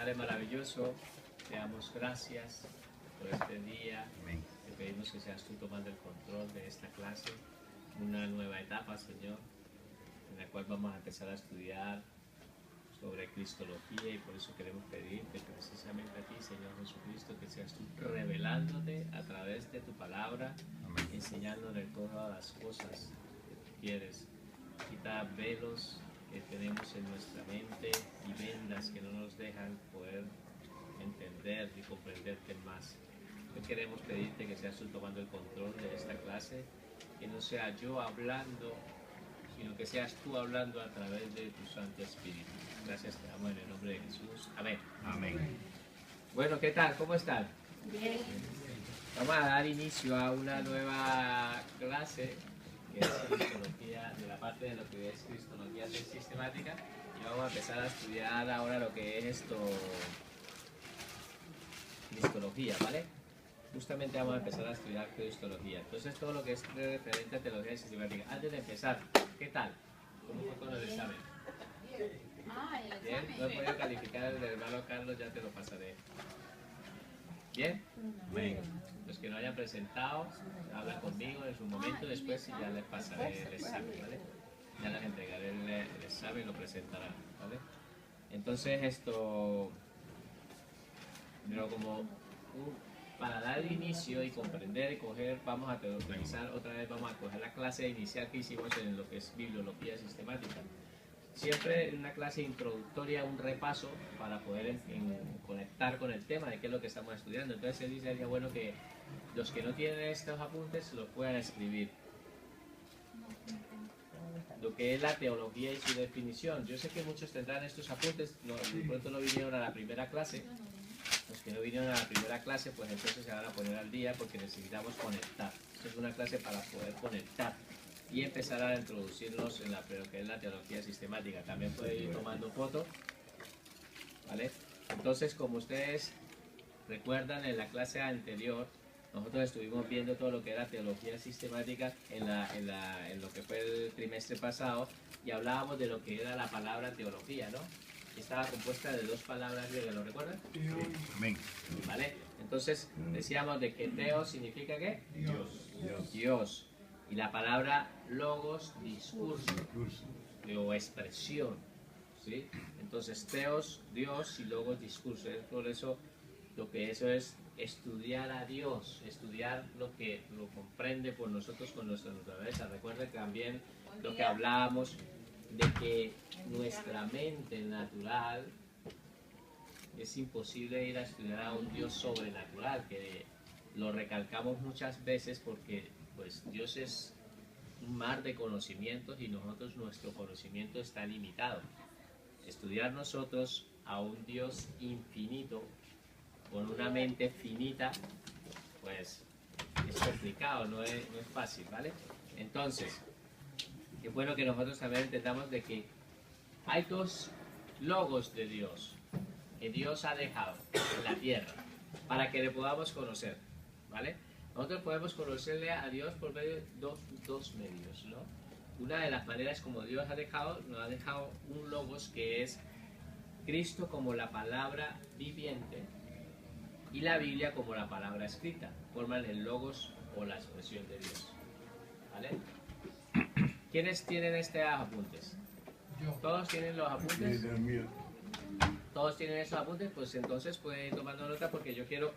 Padre maravilloso, te damos gracias por este día. Amén. Te pedimos que seas tú tomando el control de esta clase, una nueva etapa, Señor, en la cual vamos a empezar a estudiar sobre cristología, y por eso queremos pedirte precisamente a ti, Señor Jesucristo, que seas tú revelándote a través de tu palabra, Amén. enseñándonos todas las cosas que tú quieres. Quita velos que tenemos en nuestra mente y vendas que no nos dejan poder entender y comprenderte más. Hoy queremos pedirte que seas tú tomando el control de esta clase, que no sea yo hablando, sino que seas tú hablando a través de tu Santo Espíritu. Gracias te damos en el nombre de Jesús. Amén. Amén. Bueno, ¿qué tal? ¿Cómo están? Bien. Vamos a dar inicio a una nueva clase que es cristología, de la parte de lo que es cristología sistemática, y vamos a empezar a estudiar ahora lo que es cristología, ¿vale? Justamente vamos a empezar a estudiar cristología. Entonces todo lo que es referente a teología sistemática. Antes de empezar, ¿qué tal? ¿Cómo fue con el examen? Ah, el Bien, examen. no he podido calificar el del hermano Carlos, ya te lo pasaré. Bien, Amén. los que no hayan presentado, hablan conmigo en su momento, después y ya les pasaré el examen, ¿vale? Ya les entregaré el examen y lo presentarán, ¿vale? Entonces pero como para dar inicio y comprender y coger, vamos a teorizar otra vez, vamos a coger la clase inicial que hicimos en lo que es bibliología sistemática. Siempre en una clase introductoria, un repaso para poder conectar con el tema de qué es lo que estamos estudiando. Entonces él sería bueno que los que no tienen estos apuntes los puedan escribir. Lo que es la teología y su definición. Yo sé que muchos tendrán estos apuntes, de pronto no vinieron a la primera clase. Los que no vinieron a la primera clase, pues entonces se van a poner al día porque necesitamos conectar. Esto es una clase para poder conectar y empezar a introducirnos en lo que es la teología sistemática. También puede ir tomando fotos, ¿vale? Entonces, como ustedes recuerdan, en la clase anterior nosotros estuvimos viendo todo lo que era teología sistemática en lo que fue el trimestre pasado, y hablábamos de lo que era la palabra teología, ¿no? Estaba compuesta de dos palabras griegas, ¿lo recuerdan? Amén. ¿Vale? Entonces decíamos de que teo significa ¿qué? Dios. Dios. Y la palabra logos, discurso o expresión, ¿sí? Entonces teos, Dios, y logos, discurso. Es por eso lo que eso es estudiar a Dios, estudiar lo que lo comprende por nosotros con nuestra naturaleza. Recuerden también lo que hablábamos de que nuestra mente natural es imposible ir a estudiar a un Dios sobrenatural, que lo recalcamos muchas veces porque pues Dios es un mar de conocimientos y nosotros, nuestro conocimiento está limitado. Estudiar nosotros a un Dios infinito con una mente finita, pues es complicado, no es fácil, ¿vale? Entonces, es bueno que nosotros también entendamos de que hay dos logos de Dios que Dios ha dejado en la tierra para que le podamos conocer, ¿vale? Nosotros podemos conocerle a Dios por medio de dos medios, ¿no? Una de las maneras como Dios nos ha dejado un logos que es Cristo como la palabra viviente y la Biblia como la palabra escrita. Forman el logos o la expresión de Dios, ¿vale? ¿Quiénes tienen estos apuntes? ¿Todos tienen los apuntes? ¿Todos tienen esos apuntes? Pues entonces pueden ir tomando nota, porque yo quiero,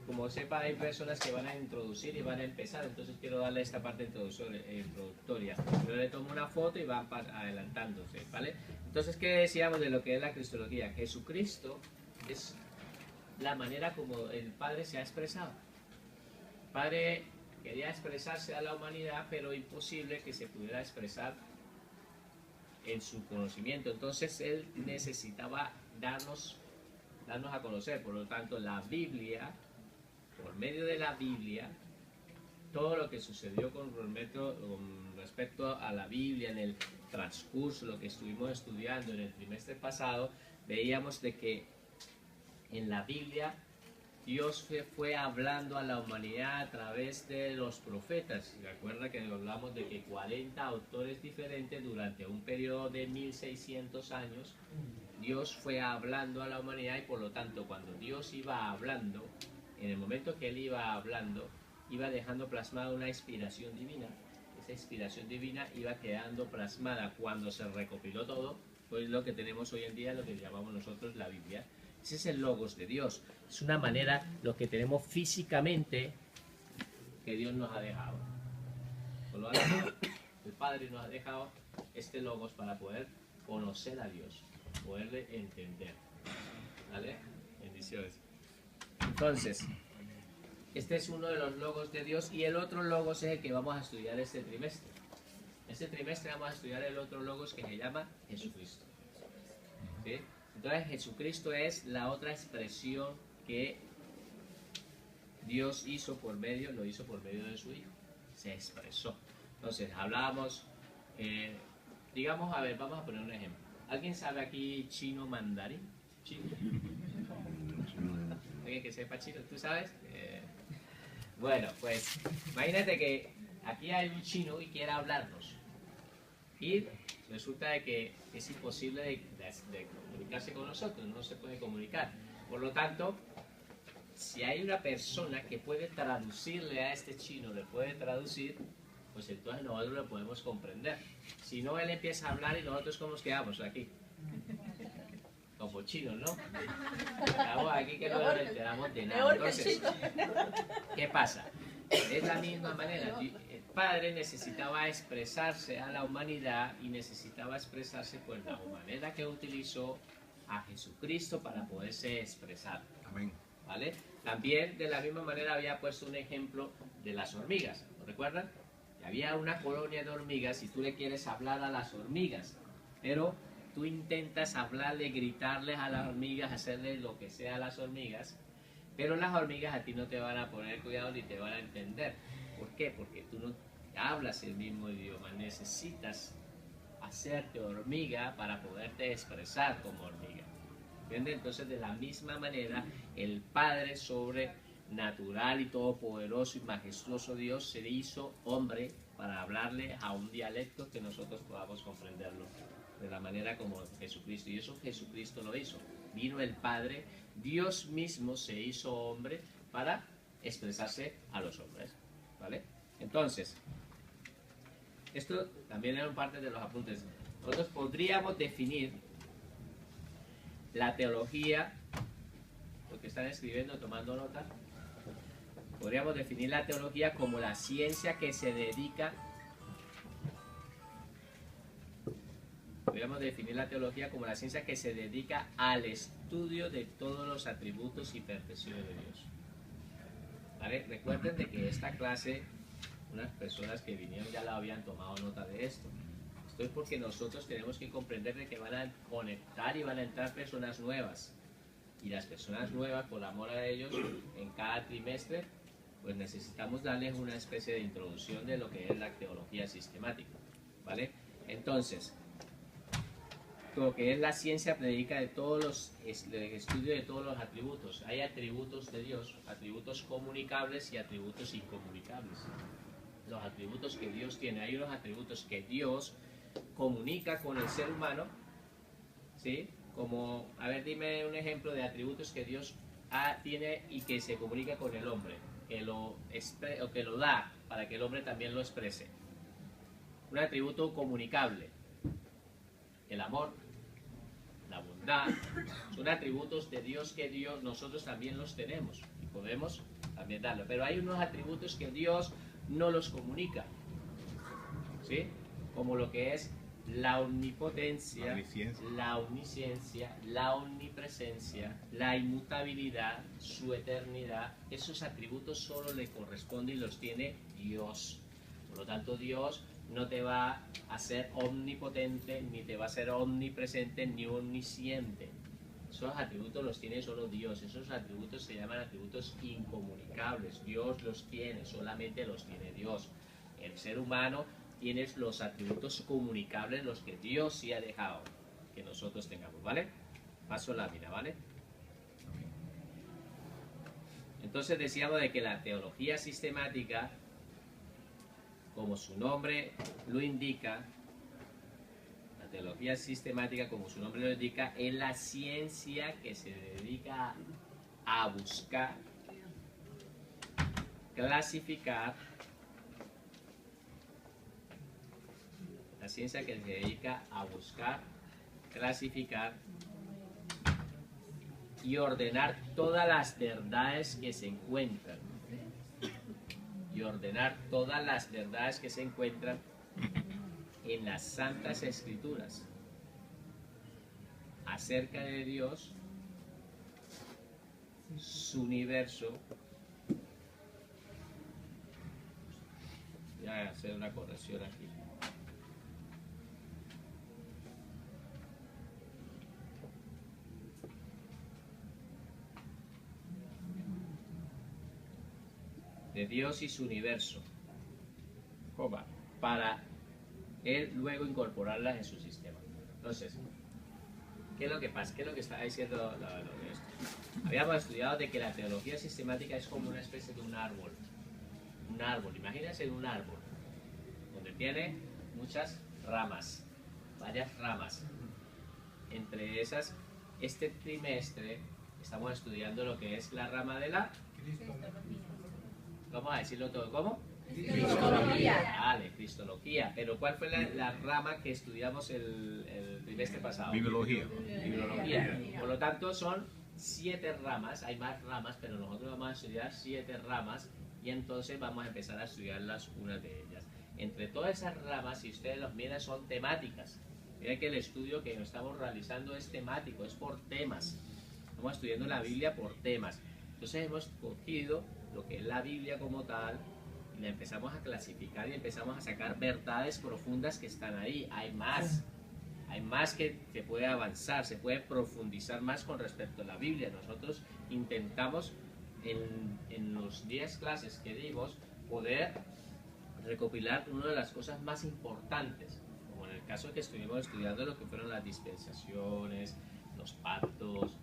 como sepa, hay personas que van a introducir y van a empezar, entonces quiero darle esta parte introductoria. Yo le tomo una foto y van adelantándose, ¿vale? Entonces, ¿qué decíamos de lo que es la cristología? Jesucristo es la manera como el Padre se ha expresado. El Padre quería expresarse a la humanidad, pero imposible que se pudiera expresar en su conocimiento. Entonces él necesitaba darnos a conocer. Por lo tanto, la Biblia, por medio de la Biblia, todo lo que sucedió con respecto a la Biblia en el transcurso, lo que estuvimos estudiando en el trimestre pasado, veíamos de que en la Biblia Dios fue hablando a la humanidad a través de los profetas. Recuerda que hablamos de que 40 autores diferentes durante un periodo de 1600 años Dios fue hablando a la humanidad y por lo tanto cuando Dios iba hablando, en el momento que Él iba hablando, iba dejando plasmada una inspiración divina. Esa inspiración divina iba quedando plasmada cuando se recopiló todo, pues lo que tenemos hoy en día, lo que llamamos nosotros la Biblia. Ese es el logos de Dios. Es una manera, lo que tenemos físicamente, que Dios nos ha dejado. Por lo tanto, el Padre nos ha dejado este logos para poder conocer a Dios, poderle entender. ¿Vale? Bendiciones. Entonces, este es uno de los logos de Dios y el otro logos es el que vamos a estudiar este trimestre. Este trimestre vamos a estudiar el otro logos que se llama Jesucristo. ¿Sí? Entonces Jesucristo es la otra expresión que Dios hizo por medio, lo hizo por medio de su Hijo. Se expresó. Entonces hablábamos, digamos, a ver, vamos a poner un ejemplo. ¿Alguien sabe aquí chino mandarín? ¿Chino? ¿Alguien que sepa chino? ¿Tú sabes? Bueno, pues imagínate que aquí hay un chino y quiere hablarnos. Y resulta de que es imposible de comunicarse con nosotros, no se puede comunicar. Por lo tanto, si hay una persona que puede traducirle a este chino, le puede traducir, pues entonces nosotros lo podemos comprender. Si no, él empieza a hablar y nosotros ¿cómo nos quedamos aquí? Como chinos, ¿no? Estamos aquí que no nos enteramos de nada. Entonces, ¿qué pasa? Es la misma manera. El Padre necesitaba expresarse a la humanidad y necesitaba expresarse por la manera que utilizó a Jesucristo para poderse expresar. Amén. ¿Vale? También de la misma manera había puesto un ejemplo de las hormigas. ¿Lo recuerdan? Había una colonia de hormigas y tú le quieres hablar a las hormigas, pero tú intentas hablarle, gritarles a las hormigas, hacerles lo que sea a las hormigas, pero las hormigas a ti no te van a poner cuidado ni te van a entender. ¿Por qué? Porque tú no hablas el mismo idioma, necesitas hacerte hormiga para poderte expresar como hormiga. ¿Entiendes? Entonces, de la misma manera, el Padre sobrenatural y todopoderoso y majestuoso Dios se hizo hombre para hablarle a un dialecto que nosotros podamos comprenderlo de la manera como Jesucristo. Y eso Jesucristo lo hizo. Vino el Padre, Dios mismo se hizo hombre para expresarse a los hombres. ¿Vale? Entonces, esto también era parte de los apuntes. Nosotros podríamos definir la teología, lo que están escribiendo, tomando nota, podríamos definir la teología como la ciencia que se dedica, al estudio de todos los atributos y perfecciones de Dios. ¿Vale? Recuerden de que esta clase, unas personas que vinieron ya la habían tomado nota de esto. Esto es porque nosotros tenemos que comprender de que van a conectar y van a entrar personas nuevas. Y las personas nuevas, por amor a ellos, en cada trimestre, pues necesitamos darles una especie de introducción de lo que es la teología sistemática. ¿Vale? Entonces, lo que es la ciencia predica de todos los, el estudio de todos los atributos. Hay atributos de Dios, atributos comunicables y atributos incomunicables. Los atributos que Dios tiene, hay unos atributos que Dios comunica con el ser humano, ¿sí? Como, a ver, dime un ejemplo de atributos que Dios tiene y que se comunica con el hombre, que lo da para que el hombre también lo exprese. Un atributo comunicable, el amor, la bondad, son atributos de Dios que nosotros también los tenemos y podemos también darlo. Pero hay unos atributos que Dios no los comunica, ¿sí? Como lo que es la omnipotencia, la omnisciencia, la omnipresencia, la inmutabilidad, su eternidad. Esos atributos solo le corresponden y los tiene Dios. Por lo tanto, Dios no te va a ser omnipotente, ni te va a ser omnipresente, ni omnisciente. Esos atributos los tiene solo Dios. Esos atributos se llaman atributos incomunicables. Dios los tiene, solamente los tiene Dios. El ser humano tiene los atributos comunicables, los que Dios sí ha dejado que nosotros tengamos, ¿vale? Paso lámina, ¿vale? Entonces decíamos de que la teología sistemática, como su nombre lo indica, la teología sistemática, como su nombre lo indica, es la ciencia que se dedica a buscar, clasificar, la ciencia que se dedica a buscar, clasificar y ordenar todas las verdades que se encuentran. Y ordenar todas las verdades que se encuentran en las Santas Escrituras acerca de Dios, su universo. Voy a hacer una corrección aquí. De Dios y su universo, para él luego incorporarlas en su sistema. Entonces, ¿qué es lo que pasa? ¿Qué es lo que está diciendo lo de esto? Habíamos estudiado de que la teología sistemática es como una especie de un árbol. Un árbol, imagínense un árbol, donde tiene muchas ramas, varias ramas. Entre esas, este trimestre estamos estudiando lo que es la rama de la... Vamos a decirlo todo, ¿cómo? Cristología. Vale, cristología. Pero ¿cuál fue la rama que estudiamos el trimestre pasado? Bibliología. Bibliología. Por lo tanto, son 7 ramas. Hay más ramas, pero nosotros vamos a estudiar 7 ramas y entonces vamos a empezar a estudiarlas una de ellas. Entre todas esas ramas, si ustedes los miran, son temáticas. Miren que el estudio que estamos realizando es temático, es por temas. Estamos estudiando la Biblia por temas. Entonces hemos cogido lo que es la Biblia como tal y la empezamos a clasificar y empezamos a sacar verdades profundas que están ahí. Hay más que se puede avanzar, se puede profundizar más con respecto a la Biblia. Nosotros intentamos en los 10 clases que dimos poder recopilar una de las cosas más importantes, como en el caso que estuvimos estudiando lo que fueron las dispensaciones, los pactos,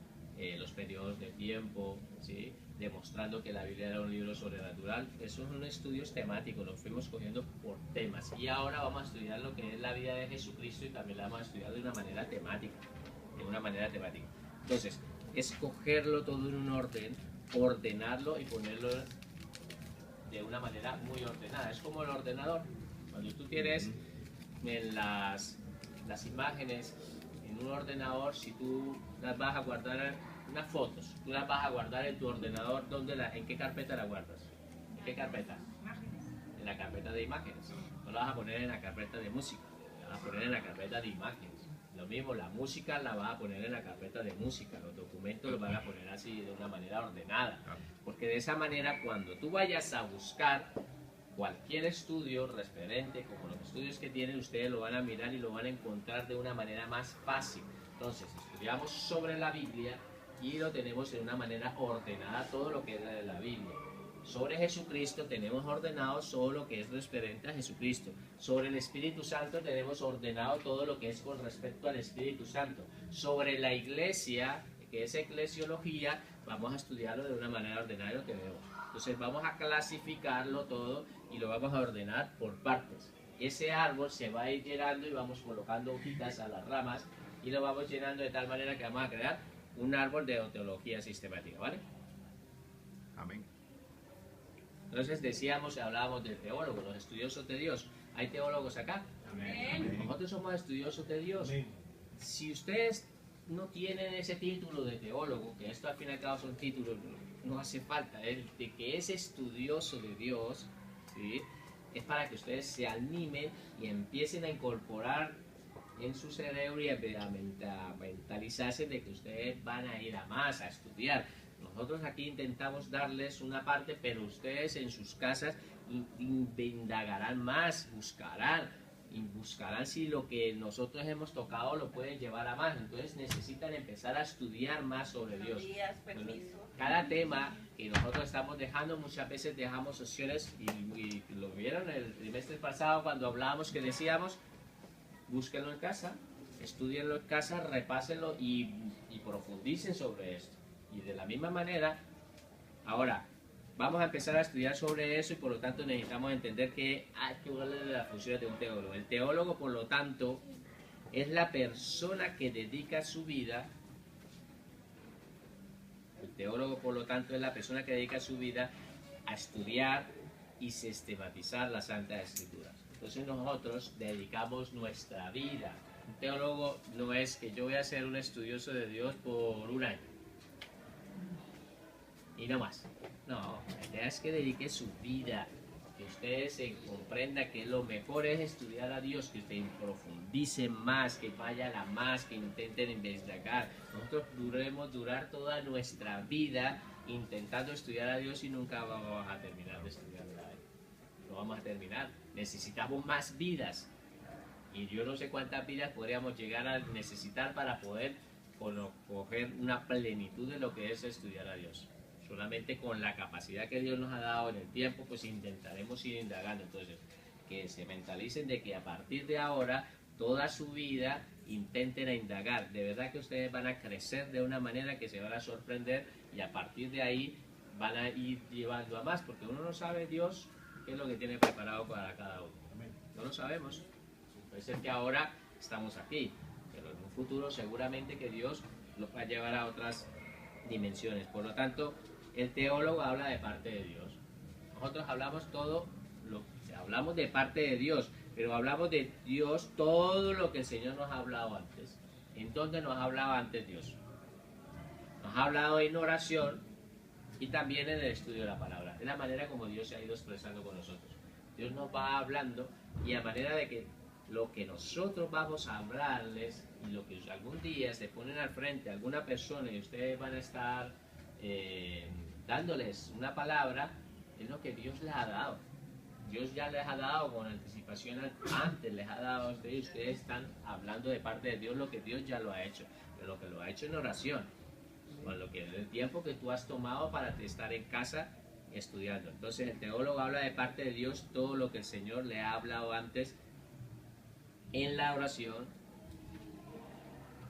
los periodos de tiempo, ¿sí? Demostrando que la Biblia era un libro sobrenatural. Esos son estudios temáticos, los fuimos cogiendo por temas. Y ahora vamos a estudiar lo que es la vida de Jesucristo y también la vamos a estudiar de una manera temática. Entonces, escogerlo todo en un orden, ordenarlo y ponerlo de una manera muy ordenada. Es como el ordenador. Cuando tú tienes en las imágenes en un ordenador, si tú las vas a guardar, unas fotos, tú las vas a guardar en tu ordenador, ¿en qué carpeta la guardas? ¿En qué carpeta? En la carpeta de imágenes. No la vas a poner en la carpeta de música, la vas a poner en la carpeta de imágenes. Lo mismo, la música la vas a poner en la carpeta de música, los documentos los van a poner así de una manera ordenada. Porque de esa manera, cuando tú vayas a buscar cualquier estudio referente, como los estudios que tienen, ustedes lo van a mirar y lo van a encontrar de una manera más fácil. Entonces, estudiamos sobre la Biblia y lo tenemos de una manera ordenada todo lo que es de la Biblia. Sobre Jesucristo tenemos ordenado todo lo que es referente a Jesucristo. Sobre el Espíritu Santo tenemos ordenado todo lo que es con respecto al Espíritu Santo. Sobre la iglesia, que es eclesiología, vamos a estudiarlo de una manera ordenada y lo tenemos. Entonces vamos a clasificarlo todo y lo vamos a ordenar por partes. Ese árbol se va a ir llenando y vamos colocando hojitas a las ramas y lo vamos llenando de tal manera que vamos a crear un árbol de teología sistemática, ¿vale? Amén. Entonces decíamos, hablábamos del teólogo, los estudiosos de Dios. ¿Hay teólogos acá? Amén. Nosotros somos estudiosos de Dios. Si ustedes no tienen ese título de teólogo, que esto al fin y al cabo son títulos, no hace falta, de que es estudioso de Dios, ¿sí? Es para que ustedes se animen y empiecen a incorporar en su cerebro y a mentalizarse de que ustedes van a ir a más, a estudiar. Nosotros aquí intentamos darles una parte, pero ustedes en sus casas indagarán más, buscarán si lo que nosotros hemos tocado lo pueden llevar a más. Entonces necesitan empezar a estudiar más sobre Dios. Bueno, cada tema que nosotros estamos dejando, muchas veces dejamos sesiones y lo vieron el trimestre pasado cuando hablábamos que decíamos, búsquenlo en casa, estudienlo en casa, repásenlo y profundicen sobre esto. Y de la misma manera, ahora vamos a empezar a estudiar sobre eso y por lo tanto necesitamos entender que hay que hablar de las funciones de un teólogo. El teólogo, por lo tanto, es la persona que dedica su vida. El teólogo, por lo tanto, es la persona que dedica su vida a estudiar y sistematizar la Santa Escritura. Entonces nosotros dedicamos nuestra vida. Un teólogo no es que yo voy a ser un estudioso de Dios por un año y no más. No, la idea es que dedique su vida, que ustedes comprendan que lo mejor es estudiar a Dios, que ustedes profundicen más, que vayan a más, que intenten investigar. Nosotros durar toda nuestra vida intentando estudiar a Dios y nunca vamos a terminar de estudiar a Él. No vamos a terminar. Necesitamos más vidas. Y yo no sé cuántas vidas podríamos llegar a necesitar para poder coger una plenitud de lo que es estudiar a Dios. Solamente con la capacidad que Dios nos ha dado en el tiempo, pues intentaremos ir indagando. Entonces, que se mentalicen de que a partir de ahora, toda su vida, intenten indagar. De verdad que ustedes van a crecer de una manera que se van a sorprender y a partir de ahí van a ir llevando a más, porque uno no sabe Dios qué es lo que tiene preparado para cada uno. No lo sabemos. Puede ser que ahora estamos aquí, pero en un futuro seguramente que Dios los va a llevar a otras dimensiones. Por lo tanto, el teólogo habla de parte de Dios. Nosotros hablamos hablamos de parte de Dios, pero hablamos de Dios todo lo que el Señor nos ha hablado antes. ¿En dónde nos ha hablado antes Dios? Nos ha hablado en oración y también en el estudio de la palabra. Es la manera como Dios se ha ido expresando con nosotros. Dios nos va hablando y a manera de que lo que nosotros vamos a hablarles y lo que algún día se ponen al frente a alguna persona y ustedes van a estar dándoles una palabra, es lo que Dios les ha dado. Dios ya les ha dado con anticipación antes, les ha dado a ustedes, ustedes están hablando de parte de Dios lo que Dios ya lo ha hecho, pero lo que lo ha hecho en oración, con lo que el tiempo que tú has tomado para estar en casa estudiando. Entonces el teólogo habla de parte de Dios todo lo que el Señor le ha hablado antes en la oración,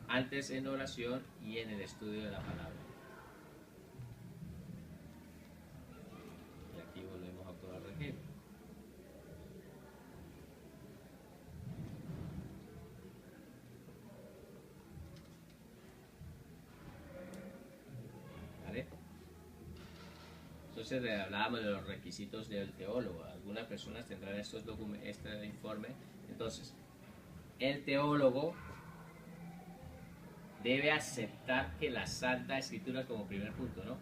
antes en oración y en el estudio de la palabra. Y aquí volvemos a corregir. ¿Vale? Entonces hablábamos de los requisitos del teólogo. Algunas personas tendrán este informe. Entonces, el teólogo debe aceptar que las Santas Escrituras, como primer punto, ¿no?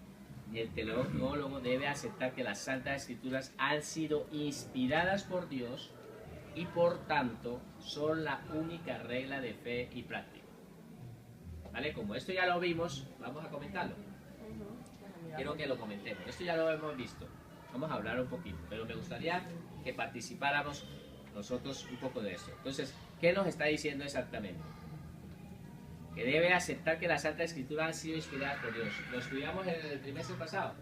El teólogo debe aceptar que las Santas Escrituras han sido inspiradas por Dios y por tanto son la única regla de fe y práctica. ¿Vale? Como esto ya lo vimos, vamos a comentarlo. Quiero que lo comentemos. Esto ya lo hemos visto. Vamos a hablar un poquito, pero me gustaría que participáramos nosotros un poco de esto. Entonces, ¿qué nos está diciendo exactamente? Que debe aceptar que la Santa Escritura ha sido inspirada por Dios. Lo estudiamos en el trimestre pasado,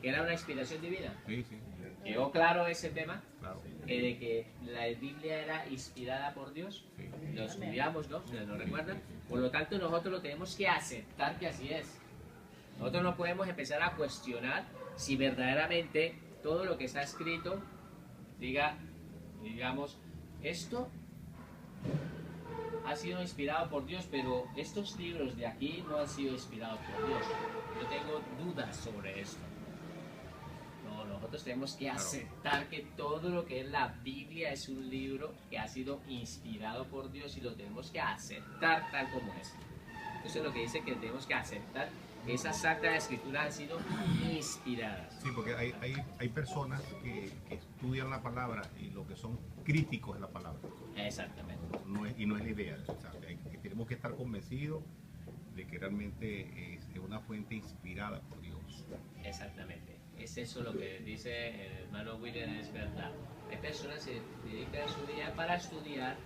que era una inspiración divina. Sí, sí. ¿Quedó claro ese tema? Claro. De que la Biblia era inspirada por Dios. Sí. Lo estudiamos, ¿no? ¿Se lo recuerdan? Por lo tanto, nosotros lo tenemos que aceptar que así es. Nosotros no podemos empezar a cuestionar si verdaderamente todo lo que está escrito, digamos, esto ha sido inspirado por Dios, pero estos libros de aquí no han sido inspirados por Dios. Yo tengo dudas sobre esto. No, nosotros tenemos que aceptar que todo lo que es la Biblia es un libro que ha sido inspirado por Dios y lo tenemos que aceptar tal como es. Eso es lo que dice, que tenemos que aceptar que esas Santas Escrituras han sido inspiradas. Sí, porque hay personas que estudian la palabra y lo que son críticos de la palabra. Exactamente. Y no es la idea. O sea, que tenemos que estar convencidos de que realmente es una fuente inspirada por Dios. Exactamente. Es eso lo que dice el hermano William, es verdad. Hay personas que se dedican su día para estudiar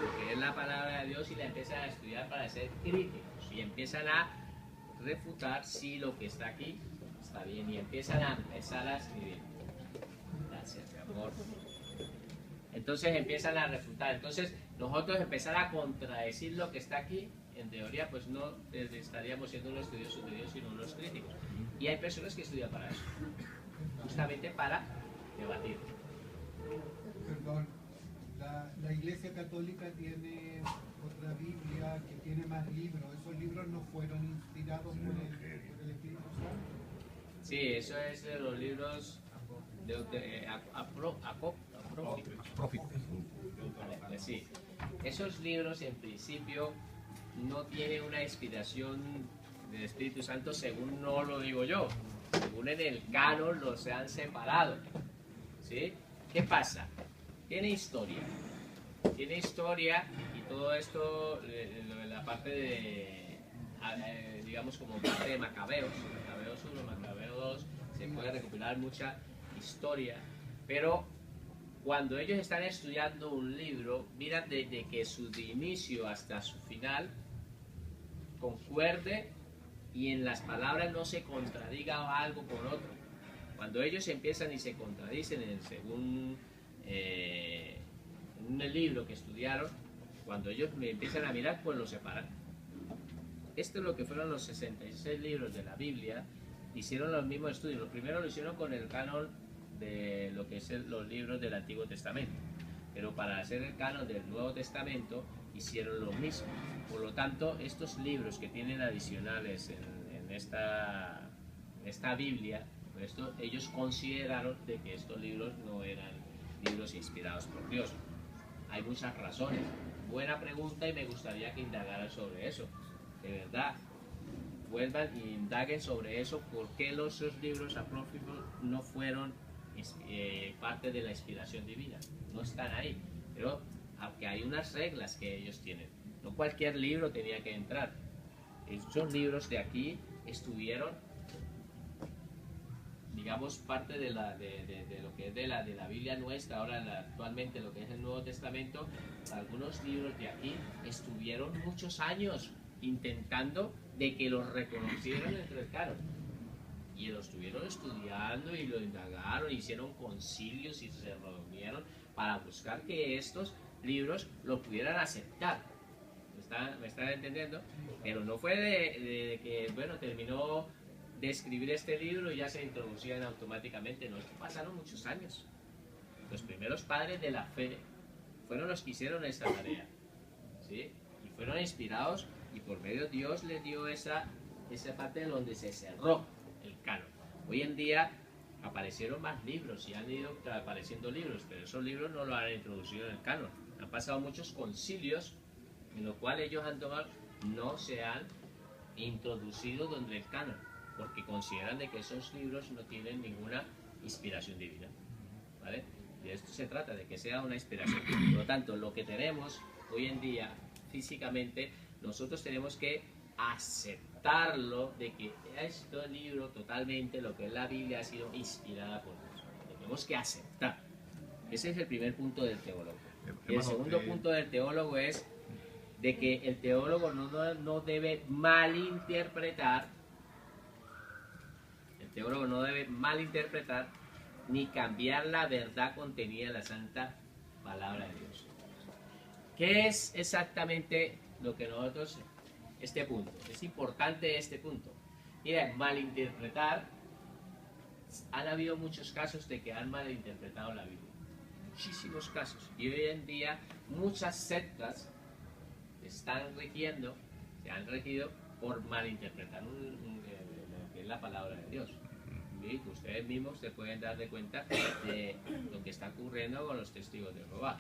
lo que es la palabra de Dios y la empiezan a estudiar para ser críticos y empiezan a refutar si lo que está aquí está bien y empiezan a escribir. Gracias, mi amor. Entonces empiezan a refutar. Entonces nosotros empezar a contradecir lo que está aquí, en teoría pues no estaríamos siendo unos estudiosos de Dios sino unos críticos. Y hay personas que estudian para eso, justamente para debatir. Perdón, La Iglesia Católica tiene otra Biblia que tiene más libros. ¿Esos libros no fueron inspirados por el Espíritu Santo? Sí, eso es de los libros de Apócrifos. Vale, pues sí. Esos libros en principio no tienen una inspiración del Espíritu Santo según no lo digo yo. Según en el canon los han separado. ¿Sí? ¿Qué pasa? Tiene historia y todo esto, la parte de, digamos como parte de Macabeos 1, Macabeos 2, se puede recopilar mucha historia, pero cuando ellos están estudiando un libro, miran desde que su de inicio hasta su final concuerde y en las palabras no se contradiga algo con otro. Cuando ellos empiezan y se contradicen según en un libro que estudiaron, cuando ellos me empiezan a mirar, pues lo separan. Esto es lo que fueron los 66 libros de la Biblia. Hicieron los mismos estudios. Los primeros lo hicieron con el canon de lo que es los libros del Antiguo Testamento. Pero para hacer el canon del Nuevo Testamento hicieron lo mismo. Por lo tanto, estos libros que tienen adicionales en esta Biblia, ellos consideraron de que estos libros no eran libros inspirados por Dios. Hay muchas razones. Buena pregunta y me gustaría que indagaran sobre eso. De verdad, vuelvan e indaguen sobre eso, por qué esos libros apócrifos no fueron parte de la inspiración divina. No están ahí. Pero aunque hay unas reglas que ellos tienen. No cualquier libro tenía que entrar. Esos libros de aquí estuvieron, digamos, parte de lo que es de la Biblia nuestra, ahora actualmente lo que es el Nuevo Testamento. Algunos libros de aquí estuvieron muchos años intentando de que los reconocieran dentro del canon. Y lo estuvieron estudiando y lo indagaron, hicieron concilios y se reunieron para buscar que estos libros lo pudieran aceptar. ¿Me están entendiendo? Pero no fue de que, bueno, terminó de escribir este libro y ya se introducían automáticamente. No, pasaron muchos años. Los primeros padres de la fe fueron los que hicieron esta tarea, ¿sí? Y fueron inspirados y por medio de Dios les dio esa parte donde se cerró el canon. Hoy en día aparecieron más libros y han ido apareciendo libros, pero esos libros no lo han introducido en el canon. Han pasado muchos concilios en los cuales ellos han tomado, no se han introducido donde el canon, porque consideran de que esos libros no tienen ninguna inspiración divina, ¿vale? De esto se trata, de que sea una inspiración. Por lo tanto, lo que tenemos hoy en día físicamente, nosotros tenemos que aceptarlo, de que este libro totalmente, lo que es la Biblia, ha sido inspirada por Dios. Lo tenemos que aceptar. Ese es el primer punto del teólogo. Y el segundo punto del teólogo es de que el teólogo no debe malinterpretar. El teólogo no debe malinterpretar ni cambiar la verdad contenida en la santa palabra de Dios. ¿Qué es exactamente lo que nosotros, este punto? Es importante este punto. Mira, malinterpretar, han habido muchos casos de que han malinterpretado la Biblia. Muchísimos casos. Y hoy en día muchas sectas se han regido por malinterpretar lo que es la palabra de Dios. ¿Sí? Ustedes mismos se pueden dar de cuenta de lo que está ocurriendo con los testigos de Jehová,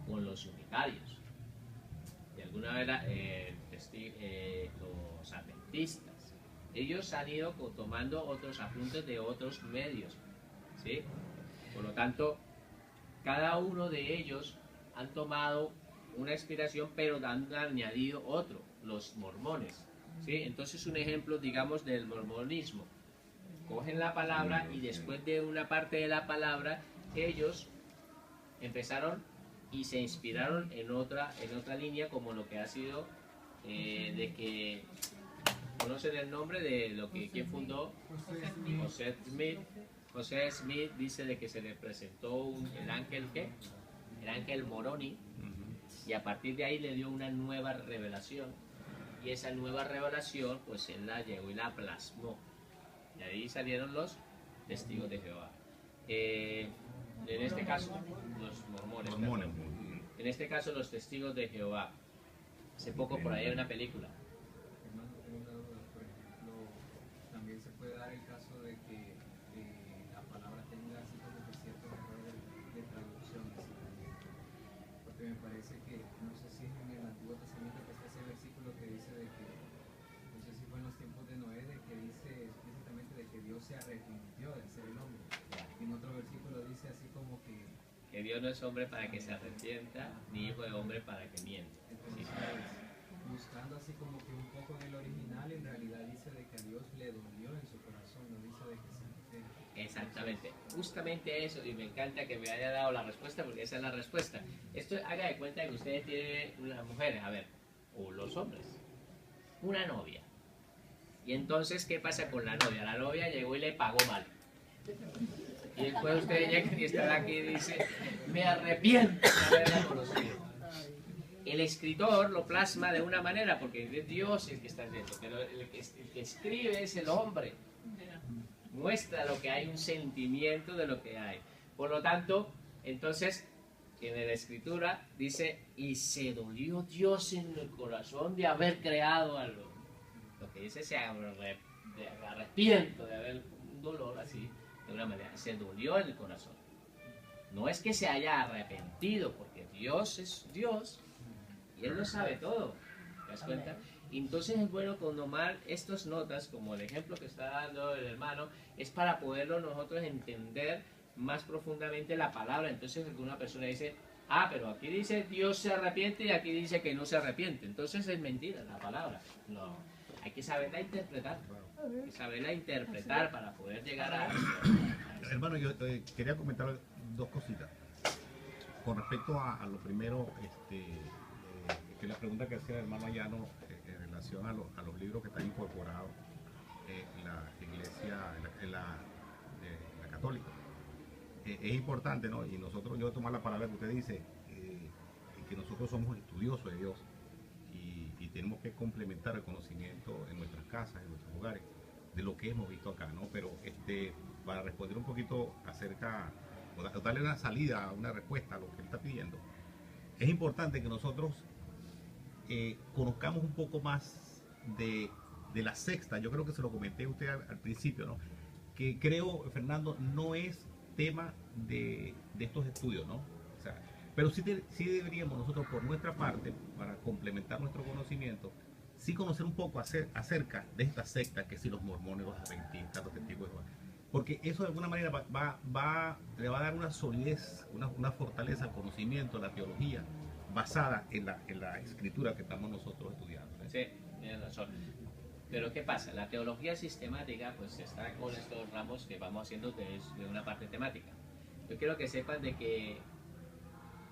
con los unitarios, de alguna manera los adventistas. Ellos han ido tomando otros apuntes de otros medios, ¿sí? Por lo tanto, cada uno de ellos han tomado una inspiración, pero han añadido otro, los mormones, ¿sí? Entonces, un ejemplo, digamos, del mormonismo. Cogen la palabra y después de una parte de la palabra, ellos empezaron y se inspiraron en otra línea, como lo que ha sido de que conocen el nombre de lo que quien fundó José Smith. José Smith dice de que se le presentó el ángel Moroni, y a partir de ahí le dio una nueva revelación, y esa nueva revelación pues él la llegó y la plasmó, y ahí salieron los testigos de Jehová. En este caso, los mormones. Mormones. En este caso, los testigos de Jehová. Hace poco por ahí hay una película. Hermano, tengo una duda. Por ejemplo, también se puede dar el caso de que la palabra tenga así como que ciertos errores de traducción. Así también. Porque me parece que, no sé si es en el Antiguo Testamento que está ese versículo que dice de que, no sé si fue en los tiempos de Noé, de que dice explícitamente de que Dios se arrepintió de ser el hombre. Y en otro versículo dice así como que Dios no es hombre para que se arrepienta, ni hijo de hombre para que mienta. entonces, buscando así como que un poco en el original, en realidad dice de que a Dios le dolió en su corazón, no dice de que se arrepiente. Exactamente, justamente eso, y me encanta que me haya dado la respuesta, porque esa es la respuesta. Esto haga de cuenta que ustedes tienen unas mujeres, a ver, o los hombres, una novia. Y entonces, ¿qué pasa con la novia? La novia llegó y le pagó mal. Y después usted llega y está aquí y dice, me arrepiento de haberla conocido. El escritor lo plasma de una manera, porque es Dios el que está dentro, pero el que escribe es el hombre. Muestra lo que hay, un sentimiento de lo que hay. Por lo tanto, entonces, en la escritura dice, y se dolió Dios en el corazón de haber creado algo. Lo que dice, se arrepiento de haber un dolor así, de una manera, se dolió en el corazón. No es que se haya arrepentido, porque Dios es Dios y Él lo sabe todo. ¿Te das cuenta? Entonces es bueno tomar estas notas, como el ejemplo que está dando el hermano, es para poderlo nosotros entender más profundamente la palabra. Entonces alguna persona dice, ah, pero aquí dice Dios se arrepiente y aquí dice que no se arrepiente. Entonces es mentira la palabra. No, hay que saberla interpretar. Hay que saberla interpretar para poder llegar a... Hermano, yo quería comentar dos cositas. Con respecto a lo primero, que la pregunta que hacía el hermano Ayano en relación a los libros que están incorporados en la iglesia, en la católica. Es importante, ¿no? Y nosotros, yo voy a tomar la palabra que usted dice, que nosotros somos estudiosos de Dios y tenemos que complementar el conocimiento en nuestras casas, en nuestros hogares, de lo que hemos visto acá, ¿no? Pero para responder un poquito acerca, o darle una salida, una respuesta a lo que él está pidiendo, es importante que nosotros conozcamos un poco más de la secta. Yo creo que se lo comenté a usted al principio, ¿no? Que creo, Fernando, no es tema de estos estudios, ¿no? O sea, pero sí deberíamos nosotros, por nuestra parte, para complementar nuestro conocimiento, sí conocer un poco acerca de esta secta, que si los mormones, los adventistas, los testigos de Jehová. Porque eso de alguna manera le va a dar una solidez, una fortaleza al conocimiento, a la teología, basada en la escritura que estamos nosotros estudiando. Sí, tienes razón. Pero ¿qué pasa? La teología sistemática pues está con estos ramos que vamos haciendo de una parte temática. Yo quiero que sepan de que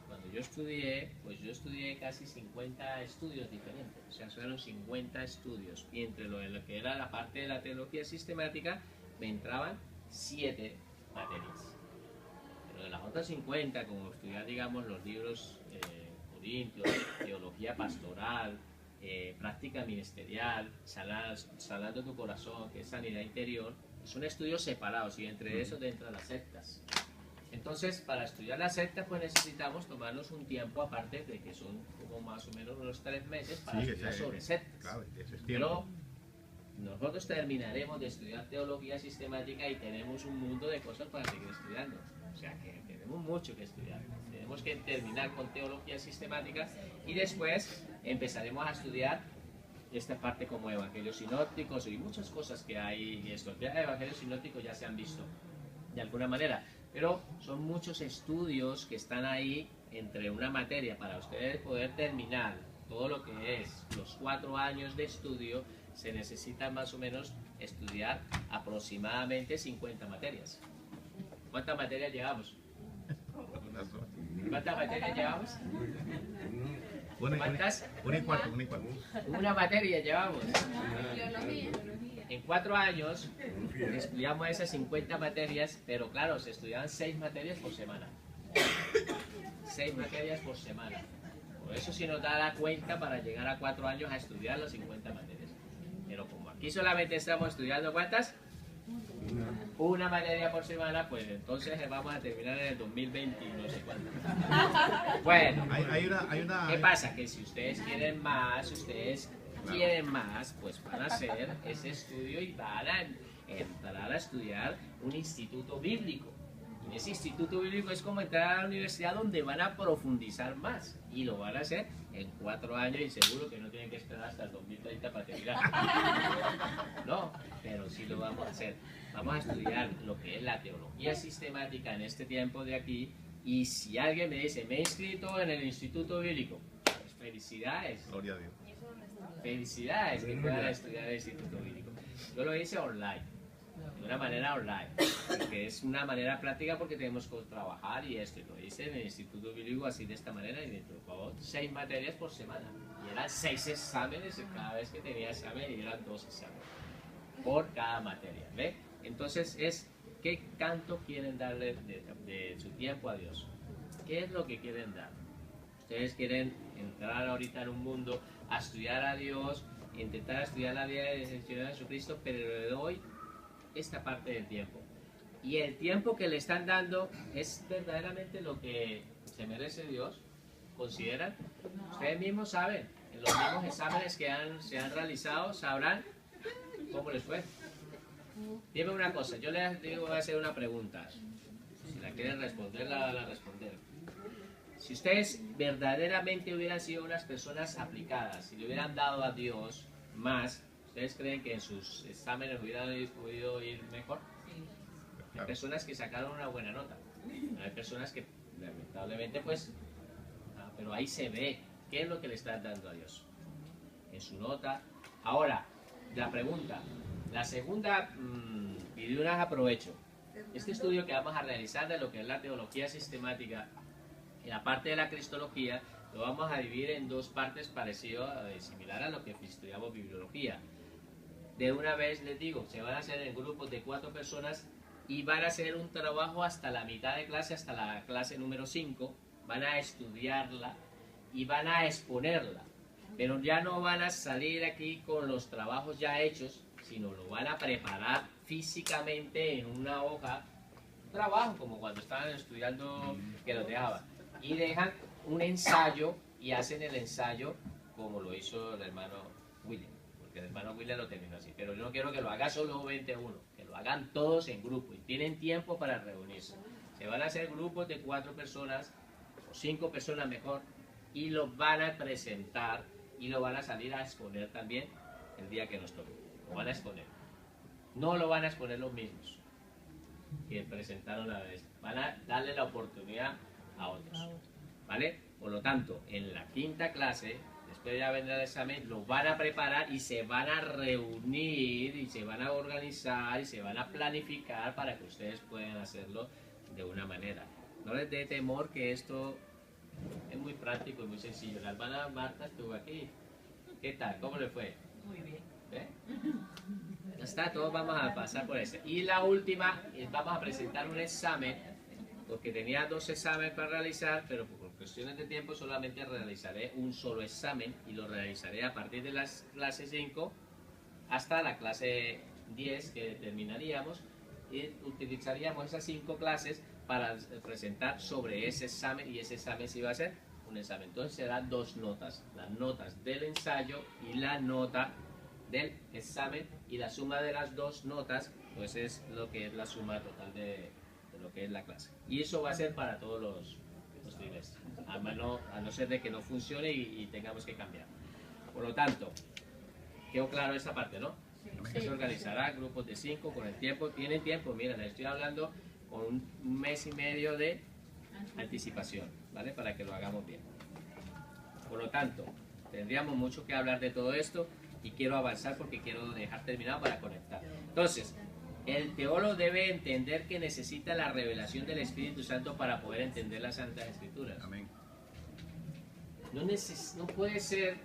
cuando yo estudié, pues yo estudié casi 50 estudios diferentes. O sea, fueron 50 estudios. Y entre lo que era la parte de la teología sistemática, me entraban 7 materias. Pero de las otras 50, como estudiar, digamos, los libros corintios, teología pastoral, práctica ministerial, sanando tu corazón, que es sanidad interior, son estudios separados y entre esos entran las sectas. Entonces, para estudiar las sectas, pues necesitamos tomarnos un tiempo aparte, de que son como más o menos unos 3 meses para estudiar sobre sectas. Claro, eso es Pero nosotros terminaremos de estudiar teología sistemática y tenemos un mundo de cosas para seguir estudiando. O sea que tenemos mucho que estudiar. Tenemos que terminar con teología sistemática y después empezaremos a estudiar esta parte como evangelios sinópticos y muchas cosas que hay. Y estos evangelios sinópticos ya se han visto de alguna manera, pero son muchos estudios que están ahí entre una materia para ustedes poder terminar todo lo que es los 4 años de estudio. Se necesita más o menos estudiar aproximadamente 50 materias. ¿Cuántas materias llevamos? ¿Cuántas materias llevamos? ¿Cuántas? Una y cuarto. Una materia llevamos. En 4 años estudiamos esas 50 materias, pero claro, se estudiaban 6 materias por semana. 6 materias por semana. Por eso si nos da la cuenta para llegar a 4 años a estudiar las 50 materias. Pero como aquí solamente estamos estudiando ¿cuántas? Una materia por semana, pues entonces vamos a terminar en el 2020 y no sé cuánto. Bueno, ¿qué pasa? Que si ustedes quieren más, pues van a hacer ese estudio y van a entrar a estudiar un instituto bíblico. Y ese instituto bíblico es como entrar a la universidad donde van a profundizar más. Y lo van a hacer en 4 años y seguro que no tienen que esperar hasta el 2030 para terminar. No, pero sí lo vamos a hacer. Vamos a estudiar lo que es la teología sistemática en este tiempo de aquí. Y si alguien me dice, me he inscrito en el instituto bíblico, pues felicidades. Gloria a Dios. Felicidades que puedan estudiar el instituto bíblico. Yo lo hice online, de una manera online, porque es una manera práctica porque tenemos que trabajar y esto. Lo hice en el instituto bíblico así de esta manera y me tocó 6 materias por semana. Y eran 6 exámenes cada vez que tenía examen y eran 2 exámenes por cada materia. ¿Ve? Entonces es, ¿qué tanto quieren darle de su tiempo a Dios? ¿Qué es lo que quieren dar? Ustedes quieren entrar ahorita en un mundo a estudiar a Dios, intentar estudiar la vida del Señor Jesucristo, pero le doy esta parte del tiempo. Y el tiempo que le están dando es verdaderamente lo que se merece Dios. ¿Consideran? Ustedes mismos saben, en los mismos exámenes que se han realizado, sabrán cómo les fue. Dime una cosa, yo les digo, voy a hacer una pregunta. Si la quieren responder, la van a responder. Si ustedes verdaderamente hubieran sido unas personas aplicadas, si le hubieran dado a Dios más, ¿ustedes creen que en sus exámenes hubieran podido ir mejor? Hay personas que sacaron una buena nota. Hay personas que lamentablemente pues... pero ahí se ve qué es lo que le están dando a Dios. En su nota. Ahora, la pregunta. La segunda, y de una aprovecho. Este estudio que vamos a realizar de lo que es la teología sistemática, en la parte de la cristología, lo vamos a dividir en 2 partes parecido, similar a lo que estudiamos bibliología. De una vez les digo, se van a hacer en grupos de 4 personas y van a hacer un trabajo hasta la mitad de clase, hasta la clase número 5, van a estudiarla y van a exponerla. Pero ya no van a salir aquí con los trabajos ya hechos, sino lo van a preparar físicamente en una hoja, un trabajo como cuando estaban estudiando que los dejaban. Y dejan un ensayo y hacen el ensayo como lo hizo el hermano William, porque el hermano William lo terminó así. Pero yo no quiero que lo haga solo 21, que lo hagan todos en grupo y tienen tiempo para reunirse. Se van a hacer grupos de 4 personas o 5 personas mejor y lo van a presentar y lo van a salir a exponer también el día que nos toque. Lo van a exponer. No lo van a exponer los mismos que presentaron la vez. Van a darle la oportunidad a otros. ¿Vale? Por lo tanto, en la 5ª clase, después ya vendrá el examen, lo van a preparar y se van a reunir y se van a organizar y se van a planificar para que ustedes puedan hacerlo de una manera. No les dé temor, que esto es muy práctico y muy sencillo. La hermana Marta estuvo aquí. ¿Qué tal? ¿Cómo le fue? Muy bien. ¿Ve? Ya está, todos vamos a pasar por eso. Y la última, vamos a presentar un examen, porque tenía 2 exámenes para realizar, pero por cuestiones de tiempo solamente realizaré un solo examen y lo realizaré a partir de las clases 5 hasta la clase 10 que terminaríamos, y utilizaríamos esas 5 clases para presentar sobre ese examen, y ese examen sí va a ser un examen. Entonces serán 2 notas, las notas del ensayo y la nota del examen, y la suma de las 2 notas pues es lo que es la suma total de lo que es la clase. Y eso va a ser para todos los trimestres, a no ser de que no funcione y tengamos que cambiar. Por lo tanto, quedó claro esta parte, ¿no? Sí. Se organizará grupos de 5 con el tiempo. Tienen tiempo, miren, estoy hablando con un mes y medio de anticipación, ¿vale? Para que lo hagamos bien. Por lo tanto, tendríamos mucho que hablar de todo esto y quiero avanzar porque quiero dejar terminado para conectar. Entonces, el teólogo debe entender que necesita la revelación del Espíritu Santo para poder entender las Santas Escrituras. Amén. No puede ser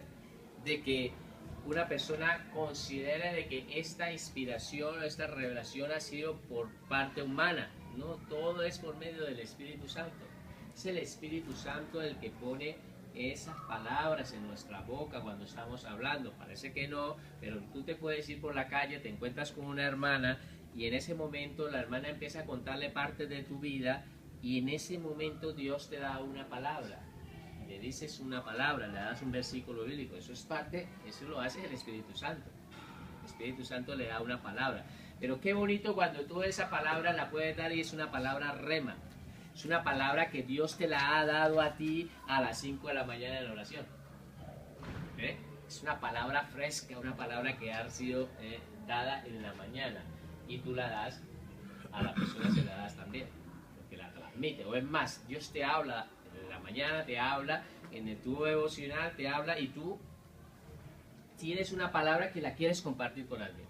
de que una persona considere de que esta inspiración o esta revelación ha sido por parte humana. No, todo es por medio del Espíritu Santo. Es el Espíritu Santo el que pone esas palabras en nuestra boca cuando estamos hablando. Parece que no, pero tú te puedes ir por la calle, te encuentras con una hermana y en ese momento la hermana empieza a contarle parte de tu vida y en ese momento Dios te da una palabra. Le dices una palabra, le das un versículo bíblico. Eso es parte, eso lo hace el Espíritu Santo. El Espíritu Santo le da una palabra. Pero qué bonito cuando tú esa palabra la puedes dar y es una palabra rema. Es una palabra que Dios te la ha dado a ti a las 5 de la mañana en oración. ¿Eh? Es una palabra fresca, una palabra que ha sido dada en la mañana. Y tú la das, a la persona se la das también. Porque la transmite. O es más, Dios te habla en la mañana, te habla, en el tubo devocional te habla y tú tienes una palabra que la quieres compartir con alguien.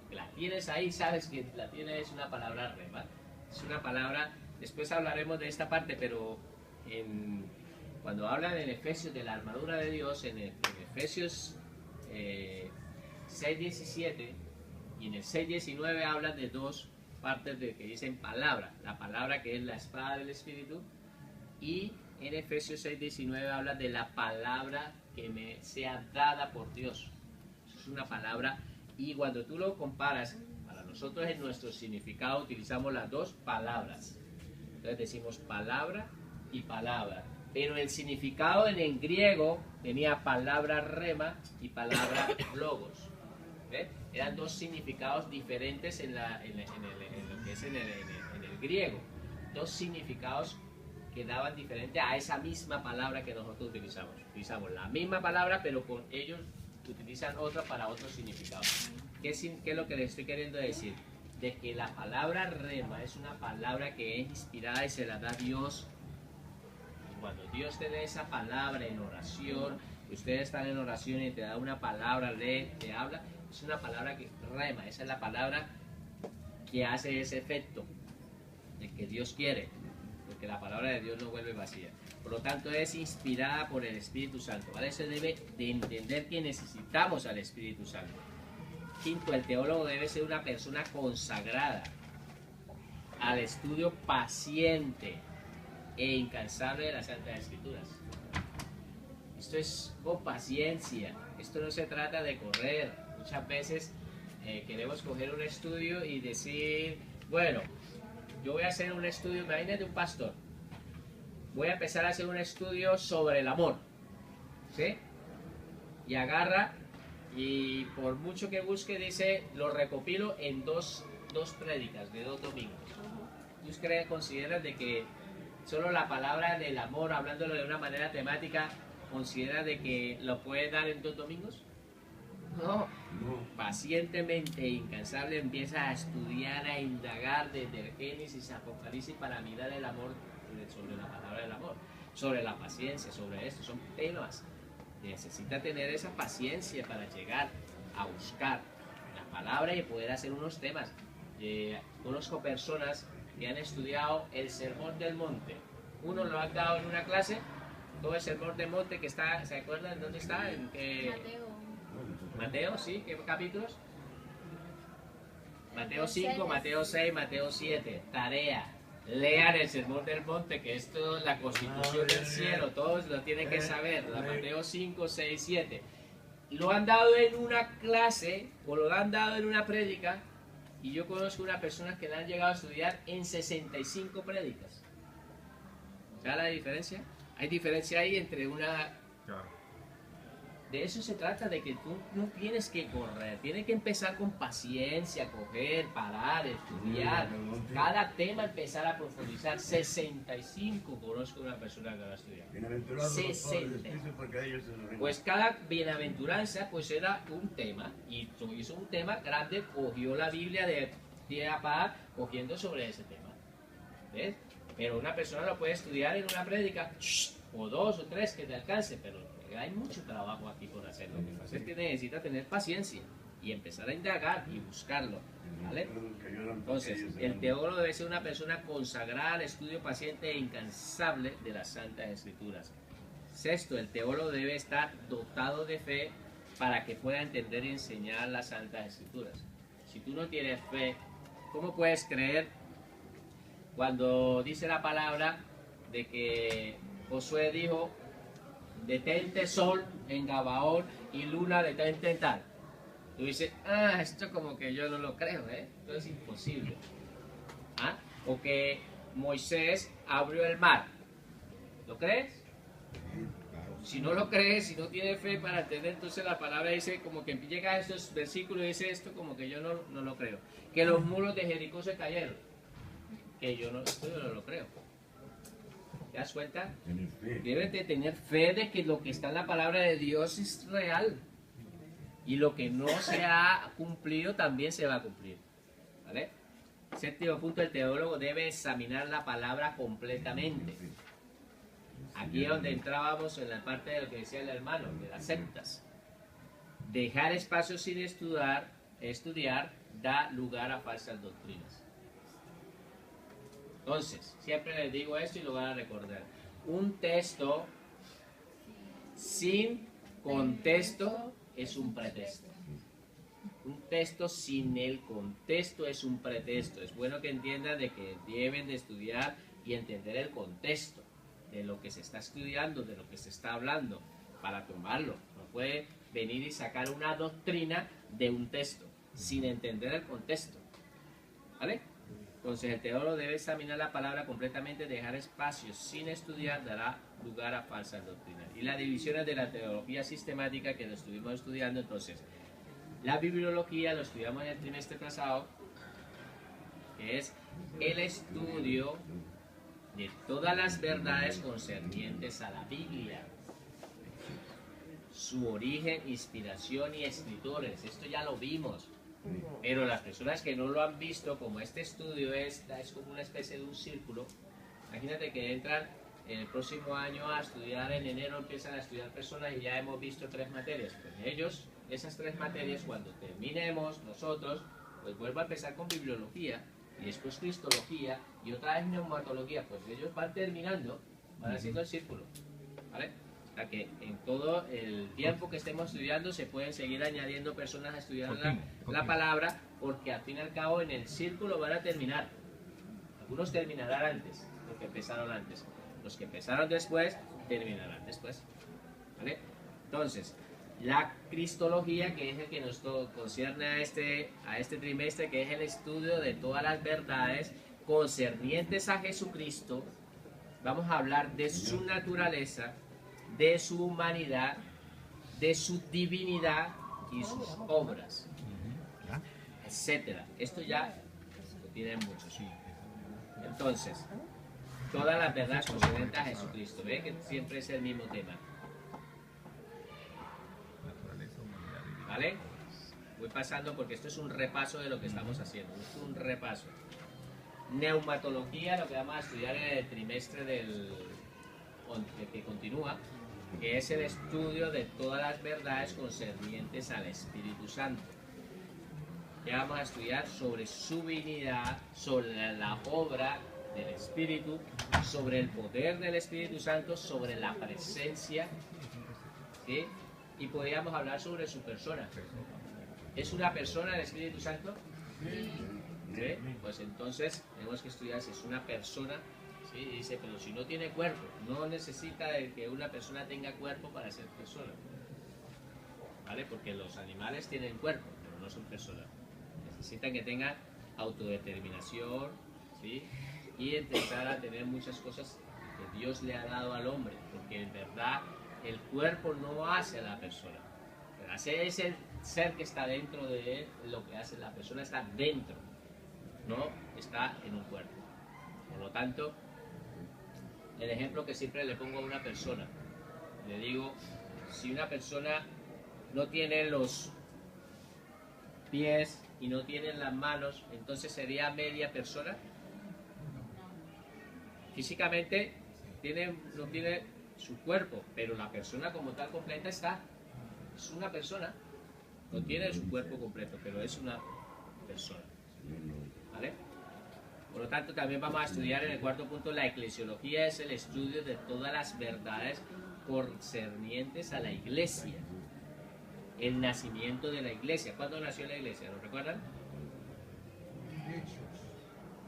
Que la tienes ahí, sabes que la tienes, es una palabra rema. Es una palabra, después hablaremos de esta parte, pero cuando hablan en Efesios de la armadura de Dios, en Efesios 6:17 y en el 6:19 hablan de dos partes de que dicen palabra. La palabra que es la espada del Espíritu, y en Efesios 6:19 habla de la palabra que me sea dada por Dios. Es una palabra, y cuando tú lo comparas, para nosotros en nuestro significado utilizamos las dos palabras. Entonces decimos palabra y palabra. Pero el significado en el griego tenía palabra rema y palabra logos. ¿Ves? Eran dos significados diferentes en lo que es en el griego. Dos significados que daban diferente a esa misma palabra que nosotros utilizamos. Utilizamos la misma palabra, pero con ellos utilizan otra para otro significado. ¿Qué es lo que les estoy queriendo decir? De que la palabra rema es una palabra que es inspirada y se la da Dios. Y cuando Dios te da esa palabra en oración, ustedes están en oración y te da una palabra, lee, te habla, es una palabra que rema, esa es la palabra que hace ese efecto de que Dios quiere. Porque la palabra de Dios no vuelve vacía. Por lo tanto, es inspirada por el Espíritu Santo. ¿Vale? Se debe de entender que necesitamos al Espíritu Santo. Quinto, el teólogo debe ser una persona consagrada al estudio paciente e incansable de las Santas Escrituras. Esto es con paciencia. Esto no se trata de correr. Muchas veces queremos coger un estudio y decir, bueno, yo voy a hacer un estudio, imagínate un pastor, voy a empezar a hacer un estudio sobre el amor, ¿sí? Y agarra, y por mucho que busque, dice, lo recopilo en dos prédicas de 2 domingos. ¿Tú consideras de que solo la palabra del amor, hablándolo de una manera temática, considera de que lo puede dar en 2 domingos? No, pacientemente e incansable empieza a estudiar, a indagar desde el Génesis a Apocalipsis para mirar el amor sobre la palabra del amor, sobre la paciencia, sobre esto. Son temas. Necesita tener esa paciencia para llegar a buscar la palabra y poder hacer unos temas. Conozco personas que han estudiado el Sermón del Monte. Uno lo han dado en una clase, todo el Sermón del Monte que está, ¿se acuerdan dónde está? Mateo, ¿sí? ¿Qué capítulos? Mateo 5, Mateo 6, Mateo 7. Tarea. Lean el Sermón del Monte, que esto es la constitución del cielo. Todos lo tienen que saber. La Mateo 5, 6, 7. Lo han dado en una clase o lo han dado en una prédica. Y yo conozco una persona que la han llegado a estudiar en 65 prédicas. ¿Sabes la diferencia? Hay diferencia ahí entre una... Claro. De eso se trata, de que tú no tienes que correr, tienes que empezar con paciencia, coger, parar, estudiar, cada tema empezar a profundizar. 65 conozco una persona que va a estudiar. 60. Pues cada bienaventuranza pues era un tema, y hizo un tema grande, cogió la Biblia de pie a pa, cogiendo sobre ese tema. ¿Ves? Pero una persona lo puede estudiar en una prédica, o 2 o 3 que te alcance, pero hay mucho trabajo aquí por hacer. Lo que pasa es que necesita tener paciencia y empezar a indagar y buscarlo, ¿vale? Entonces, el teólogo debe ser una persona consagrada al estudio paciente e incansable de las Santas Escrituras. Sexto, el teólogo debe estar dotado de fe para que pueda entender y enseñar las Santas Escrituras. Si tú no tienes fe, ¿cómo puedes creer cuando dice la palabra de que Josué dijo: detente sol en Gabaón y luna detente en tal? Tú dices, esto como que yo no lo creo, esto es imposible. ¿Ah? O que Moisés abrió el mar. ¿Lo crees? Si no lo crees, si no tienes fe para entender, entonces la palabra dice, como que llega a estos versículos y dice esto, como que yo no lo creo. Que los muros de Jericó se cayeron. Que esto yo no lo creo. ¿Te das cuenta? Debes de tener fe de que lo que está en la palabra de Dios es real. Y lo que no se ha cumplido también se va a cumplir. ¿Vale? Séptimo punto, el teólogo debe examinar la palabra completamente. Aquí es donde entrábamos en la parte de lo que decía el hermano, de las sectas. Dejar espacio sin estudiar da lugar a falsas doctrinas. Entonces, siempre les digo esto y lo van a recordar. Un texto sin contexto es un pretexto. Un texto sin el contexto es un pretexto. Es bueno que entiendan de que deben de estudiar y entender el contexto de lo que se está estudiando, de lo que se está hablando, para tomarlo. No puede venir y sacar una doctrina de un texto sin entender el contexto. ¿Vale? Entonces el teólogo debe examinar la palabra completamente, dejar espacios sin estudiar dará lugar a falsas doctrinas. Y las divisiones de la teología sistemática que lo estuvimos estudiando, entonces, la bibliología lo estudiamos en el trimestre pasado, que es el estudio de todas las verdades concernientes a la Biblia, su origen, inspiración y escritores. Esto ya lo vimos, pero las personas que no lo han visto, como este estudio es como una especie de un círculo. Imagínate que entran el próximo año a estudiar, en enero empiezan a estudiar personas y ya hemos visto 3 materias. Pues ellos, esas 3 materias, cuando terminemos nosotros, pues vuelvo a empezar con bibliología y después cristología y otra vez neumatología. Pues ellos van terminando, van haciendo el círculo, ¿vale? Para que en todo el tiempo que estemos estudiando se pueden seguir añadiendo personas a estudiar la palabra, porque al fin y al cabo en el círculo van a terminar. Algunos terminarán antes, los que empezaron antes. Los que empezaron después, terminarán después. ¿Vale? Entonces, la cristología, que es el que nos concierne a este trimestre, que es el estudio de todas las verdades concernientes a Jesucristo. Vamos a hablar de su naturaleza, de su humanidad, de su divinidad y sus obras, etcétera. Esto ya lo tienen muchos. Entonces, todas las verdades concernientes a Jesucristo, ¿ve? Que siempre es el mismo tema. ¿Vale? Voy pasando porque esto es un repaso de lo que estamos haciendo. Esto es un repaso. Neumatología, lo que vamos a estudiar en el trimestre que continúa, que es el estudio de todas las verdades concernientes al Espíritu Santo. Ya vamos a estudiar sobre su divinidad, sobre la obra del Espíritu, sobre el poder del Espíritu Santo, sobre la presencia, ¿sí? Y podríamos hablar sobre su persona. ¿Es una persona el Espíritu Santo? ¿Sí? Pues entonces tenemos que estudiar si es una persona. ¿Sí? Y dice, pero si no tiene cuerpo, no necesita de que una persona tenga cuerpo para ser persona, ¿vale? Porque los animales tienen cuerpo, pero no son personas. Necesitan que tengan autodeterminación, ¿sí? Y empezar a tener muchas cosas que Dios le ha dado al hombre, porque en verdad el cuerpo no hace a la persona. Es el ser que está dentro de él, lo que hace la persona está dentro, no está en un cuerpo. Por lo tanto, el ejemplo que siempre le pongo a una persona, le digo, si una persona no tiene los pies y no tiene las manos, entonces sería media persona. Físicamente no tiene su cuerpo, pero la persona como tal completa está. Es una persona, no tiene su cuerpo completo, pero es una persona. ¿Vale? Por lo tanto, también vamos a estudiar en el cuarto punto, la eclesiología es el estudio de todas las verdades concernientes a la iglesia. El nacimiento de la iglesia. ¿Cuándo nació la iglesia? ¿Lo recuerdan?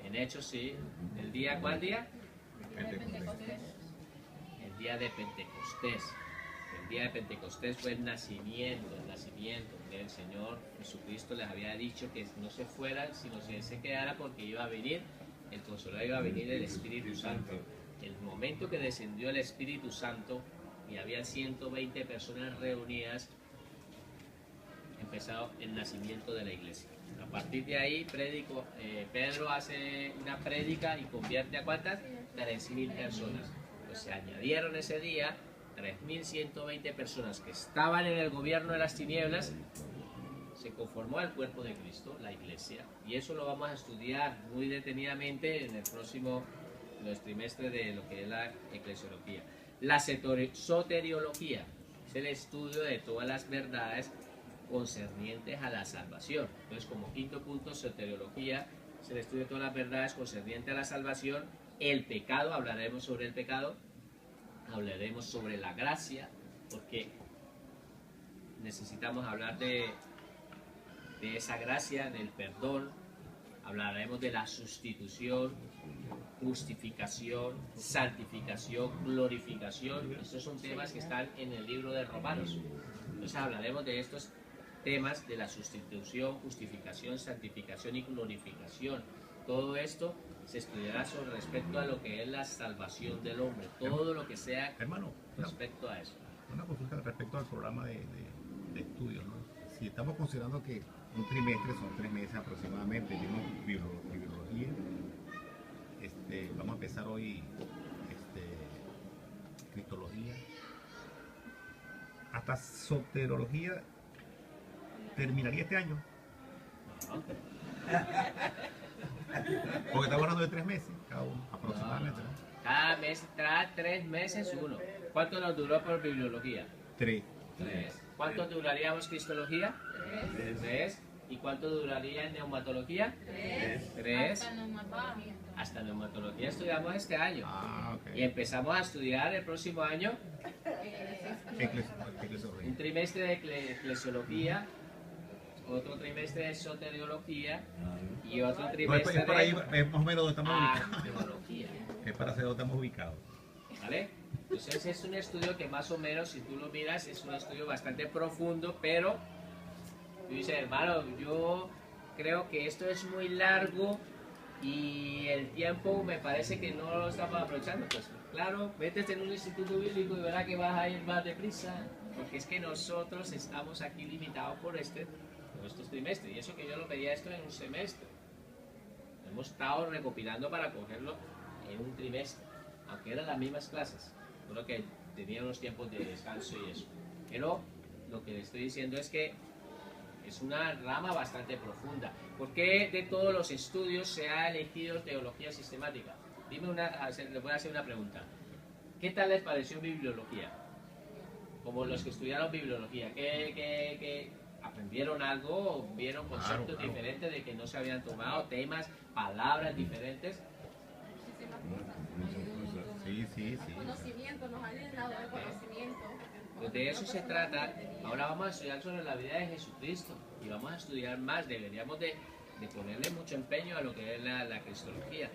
En Hechos, sí. ¿El día? ¿Cuál día? El día de Pentecostés. El día de Pentecostés fue el nacimiento del Señor Jesucristo. Les había dicho que no se fueran, sino que se quedara, porque iba a venir el Consolador, iba a venir el Espíritu Santo. El momento que descendió el Espíritu Santo y había 120 personas reunidas, empezó el nacimiento de la iglesia. A partir de ahí, Pedro hace una prédica y convierte a ¿cuántas? 3.000 personas. Pues se añadieron ese día 3.120 personas que estaban en el gobierno de las tinieblas. Se conformó al cuerpo de Cristo, la iglesia, y eso lo vamos a estudiar muy detenidamente en el próximo trimestre de lo que es la eclesiología. La soteriología es el estudio de todas las verdades concernientes a la salvación. Entonces, como quinto punto, soteriología es el estudio de todas las verdades concernientes a la salvación. El pecado, hablaremos sobre el pecado, hablaremos sobre la gracia, porque necesitamos hablar de esa gracia, del perdón. Hablaremos de la sustitución, justificación, santificación, glorificación. Estos son temas que están en el libro de Romanos. Entonces hablaremos de estos temas de la sustitución, justificación, santificación y glorificación. Todo esto se estudiará sobre respecto a lo que es la salvación del hombre, todo lo que sea Hermano, respecto a eso. una consulta respecto al programa de estudios, ¿no? Si estamos considerando que un trimestre son 3 meses aproximadamente, tenemos bibliología, vamos a empezar hoy cristología, hasta soterología terminaría este año. Porque estamos hablando de 3 meses cada uno, aproximadamente, ¿no? Cada mes, cada 3 meses uno. ¿Cuánto nos duró por bibliología? 3. 3. ¿Cuánto duraríamos cristología? 3. ¿Y cuánto duraría en neumatología? 3. Hasta neumatología estudiamos este año. Ah, ok. Y empezamos a estudiar el próximo año Eclesiología. un trimestre de eclesiología, otro trimestre de soteriología y otro No, trimestre es para ahí, de es más o menos donde estamos ubicados. arqueología. Es para saber dónde estamos ubicados. ¿Vale? Entonces es un estudio que más o menos, si tú lo miras, es un estudio bastante profundo, pero tú dices, hermano, yo creo que esto es muy largo y el tiempo me parece que no lo estamos aprovechando. Pues claro, métete en un instituto bíblico y verás que vas a ir más deprisa, porque es que nosotros estamos aquí limitados por estos trimestres, y eso que yo lo pedía esto en un semestre. Hemos estado recopilando para cogerlo en un trimestre, aunque eran las mismas clases, solo que tenía unos tiempos de descanso y eso. Pero lo que le estoy diciendo es que es una rama bastante profunda. ¿Por qué de todos los estudios se ha elegido teología sistemática? Le voy a hacer una pregunta. ¿Qué tal les pareció bibliología? Como los que estudiaron bibliología, ¿qué aprendieron algo? ¿Vieron conceptos Claro. diferentes de que no se habían tomado temas, palabras diferentes? Sí. Conocimiento, nos han llenado de conocimiento. Pues de eso se trata. Ahora vamos a estudiar sobre la vida de Jesucristo y vamos a estudiar más. Deberíamos de ponerle mucho empeño a lo que es la cristología.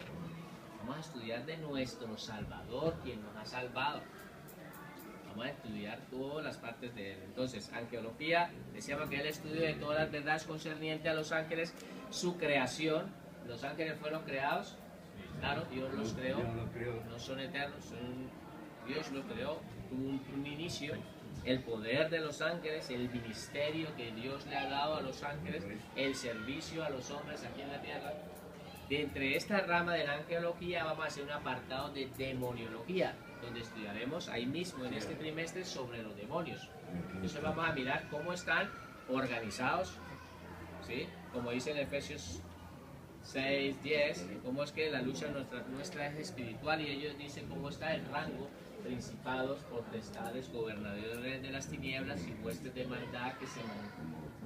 Vamos a estudiar de nuestro Salvador, quien nos ha salvado. Vamos a estudiar todas las partes de él. Entonces, angelología, decíamos que es el estudio de todas las verdades concernientes a los ángeles, su creación. Los ángeles fueron creados, claro, Dios los creó, no son eternos, Dios los creó, tuvo un inicio. El poder de los ángeles, el ministerio que Dios le ha dado a los ángeles, el servicio a los hombres aquí en la tierra. De entre esta rama de la angelología vamos a hacer un apartado de demoniología, donde estudiaremos ahí mismo en este trimestre sobre los demonios. Entonces vamos a mirar cómo están organizados, ¿sí? Como dice en Efesios 6:10, cómo es que la lucha nuestra es espiritual, y ellos dicen cómo está el rango: principados, potestades, gobernadores de las tinieblas y huestes de maldad que se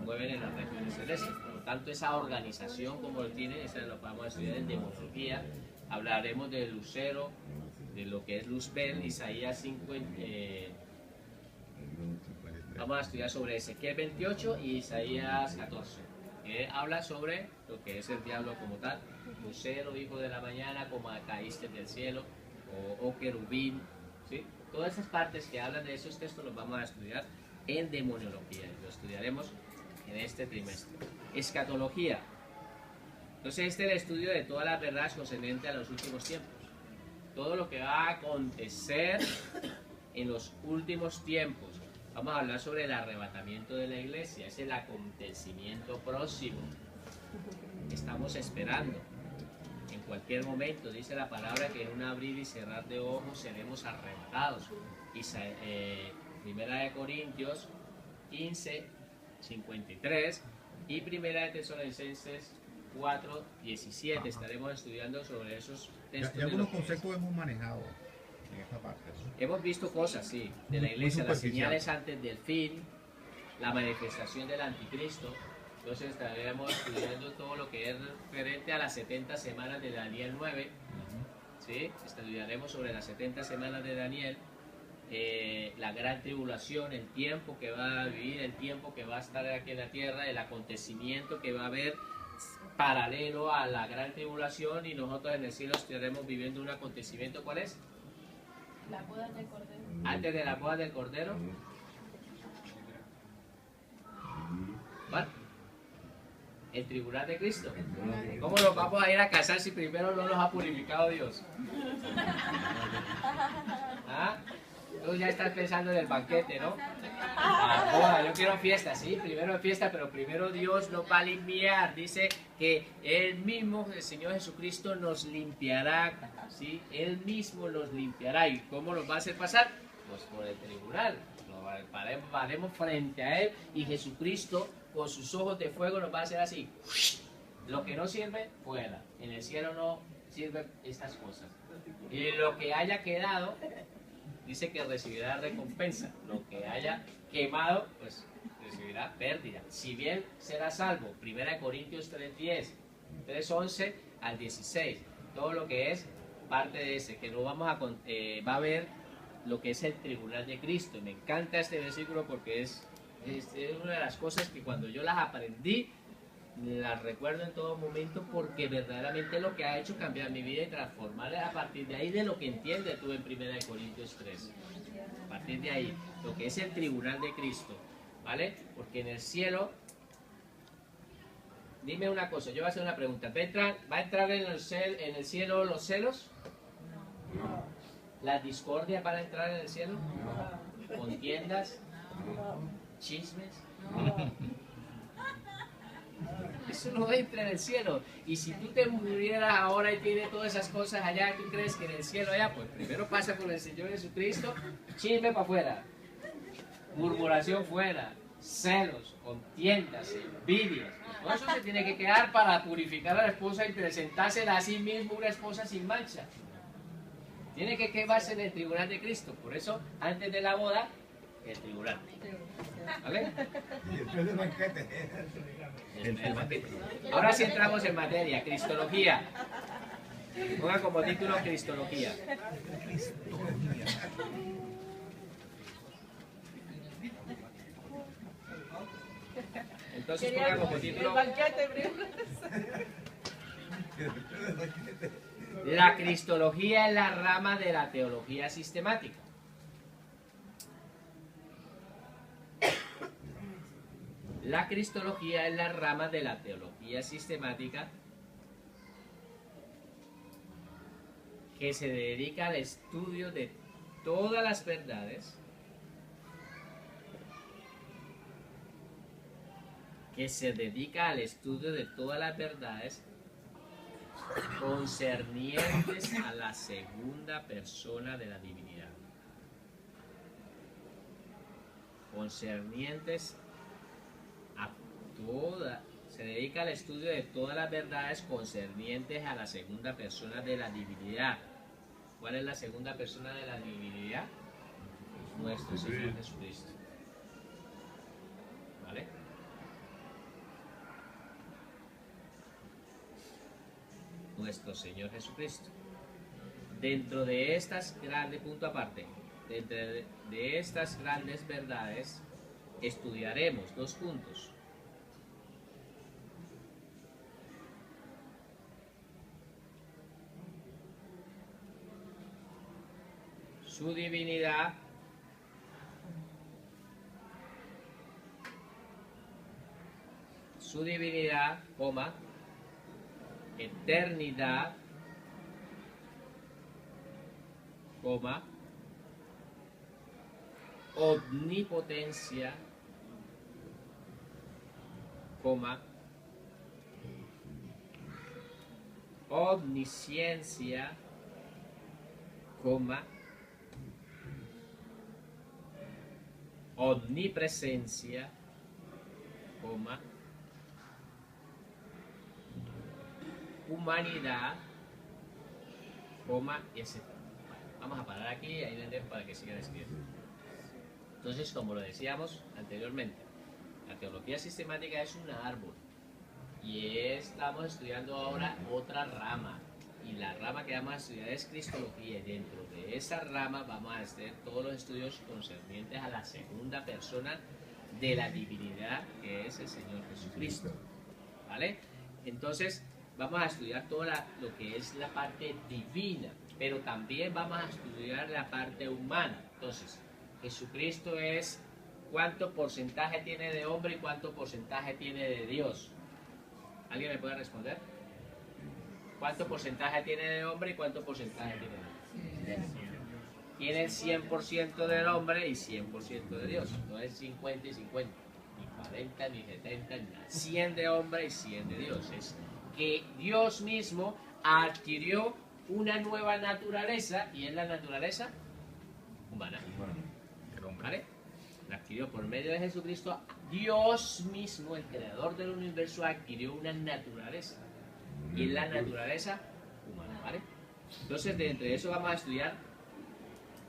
mueven en las regiones celestes. Por lo tanto, esa organización como lo tienen, esa lo vamos a estudiar en demonología. Hablaremos de Lucero, de lo que es Luzbel, Isaías 50. Vamos a estudiar sobre Ezequiel 28 y Isaías 14, que habla sobre lo que es el diablo como tal. Lucero, hijo de la mañana, como caíste del cielo, o querubín, ¿sí? todas esas partes que hablan de esos textos los vamos a estudiar en demoniología. Y lo estudiaremos en este trimestre. Escatología. Entonces este es el estudio de todas las verdades concernientes a los últimos tiempos. Todo lo que va a acontecer en los últimos tiempos. Vamos a hablar sobre el arrebatamiento de la iglesia. Es el acontecimiento próximo. Estamos esperando. En cualquier momento, dice la palabra, que en un abrir y cerrar de ojos seremos arrebatados. Primera de Corintios 15, 53 y Primera de Tesalonicenses 4, 17. Estaremos estudiando sobre esos textos. Y algunos conceptos hemos manejado en esta parte, ¿no? Hemos visto cosas, sí, de la iglesia, las señales antes del fin, la manifestación del anticristo. Entonces estaremos estudiando todo lo que es referente a las 70 semanas de Daniel 9. ¿Sí? Estudiaremos sobre las 70 semanas de Daniel, la gran tribulación, el tiempo que va a vivir, el tiempo que va a estar aquí en la tierra, el acontecimiento que va a haber paralelo a la gran tribulación, y nosotros en el cielo estaremos viviendo un acontecimiento. ¿Cuál es? La boda del Cordero. Antes de la boda del Cordero. ¿Cuál? El tribunal de Cristo. ¿Cómo nos vamos a ir a casar si primero no nos ha purificado Dios? ¿Ah? Tú ya estás pensando en el banquete, ¿no? La boda, yo quiero fiesta, sí, primero fiesta, pero primero Dios nos va a limpiar. Dice que Él mismo, el Señor Jesucristo, nos limpiará, ¿sí? Él mismo nos limpiará. ¿Y cómo nos va a hacer pasar? Pues por el tribunal. Nos paremos frente a Él y Jesucristo, con sus ojos de fuego, nos va a hacer así. Lo que no sirve, fuera. En el cielo no sirven estas cosas. Y lo que haya quedado, dice que recibirá recompensa. Lo que haya quemado, pues recibirá pérdida. Si bien será salvo. 1 Corintios 3:10, 3:11 al 16. Todo lo que es parte de ese, que no vamos a va a ver lo que es el tribunal de Cristo. Y me encanta este versículo porque es una de las cosas que cuando yo las aprendí, las recuerdo en todo momento, porque verdaderamente lo que ha hecho cambiar mi vida y transformarla a partir de ahí, de lo que entiende tú en 1 Corintios 3. A partir de ahí, lo que es el tribunal de Cristo, ¿vale? Porque en el cielo, dime una cosa, yo voy a hacer una pregunta. ¿Va a entrar en el cielo los celos? ¿Las discordias van a entrar en el cielo? ¿Contiendas? ¿Chismes? Eso no entra en el cielo. Y si tú te murieras ahora y tienes todas esas cosas allá, ¿tú crees que en el cielo allá? Pues primero pasa por el Señor Jesucristo, chisme para afuera, murmuración fuera, celos, contiendas, envidias. Todo eso se tiene que quedar para purificar a la esposa y presentársela a sí mismo una esposa sin mancha. Tiene que quedarse en el tribunal de Cristo. Por eso, antes de la boda, el tribunal. ¿Vale? El banquete. El banquete. Ahora sí entramos en materia, Cristología. Ponga como título Cristología. Entonces ponga como título La Cristología es la rama de la teología sistemática. La Cristología es la rama de la teología sistemática que se dedica al estudio de todas las verdades concernientes a la segunda persona de la divinidad. Se dedica al estudio de todas las verdades concernientes a la segunda persona de la divinidad. ¿Cuál es la segunda persona de la divinidad? Nuestro Señor Jesucristo. ¿Vale? Nuestro Señor Jesucristo. Dentro de estas grandes, punto aparte, dentro de estas grandes verdades estudiaremos dos puntos. su divinidad, coma, eternidad, coma, omnipotencia, coma, omnisciencia, coma, omnipresencia, coma, humanidad, coma, y etc. Vamos a parar aquí y ahí les dejo para que sigan escribiendo. Entonces, como lo decíamos anteriormente, la teología sistemática es un árbol y estamos estudiando ahora otra rama, y la rama que vamos a estudiar es Cristología, y dentro de esa rama vamos a hacer todos los estudios concernientes a la segunda persona de la divinidad, que es el Señor Jesucristo, ¿vale? Entonces vamos a estudiar toda lo que es la parte divina, pero también vamos a estudiar la parte humana. Entonces, Jesucristo es cuánto porcentaje tiene de hombre y cuánto porcentaje tiene de Dios. ¿Alguien me puede responder? ¿Cuánto porcentaje tiene de hombre y cuánto porcentaje tiene de Dios? Tiene el 100% del hombre y 100% de Dios. No es 50 y 50, ni 40, ni 70, ni nada. 100 de hombre y 100 de Dios. Es que Dios mismo adquirió una nueva naturaleza, y es la naturaleza humana. ¿Vale? La adquirió por medio de Jesucristo. Dios mismo, el creador del universo, adquirió una naturaleza, y es la naturaleza humana, ¿vale? Entonces, dentro de eso vamos a estudiar: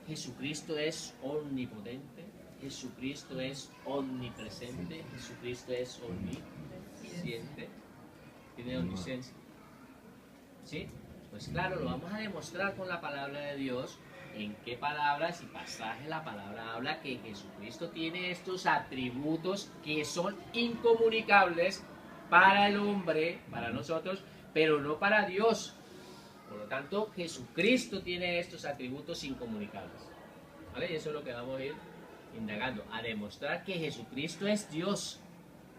Jesucristo es omnipotente, Jesucristo es omnipresente, Jesucristo es omnisciente, tiene omnisciencia. ¿Sí? Pues claro, lo vamos a demostrar con la palabra de Dios. En qué palabras y pasajes la palabra habla que Jesucristo tiene estos atributos que son incomunicables para el hombre, para nosotros, pero no para Dios. Por lo tanto, Jesucristo tiene estos atributos incomunicables, ¿vale? Y eso es lo que vamos a ir indagando, a demostrar que Jesucristo es Dios.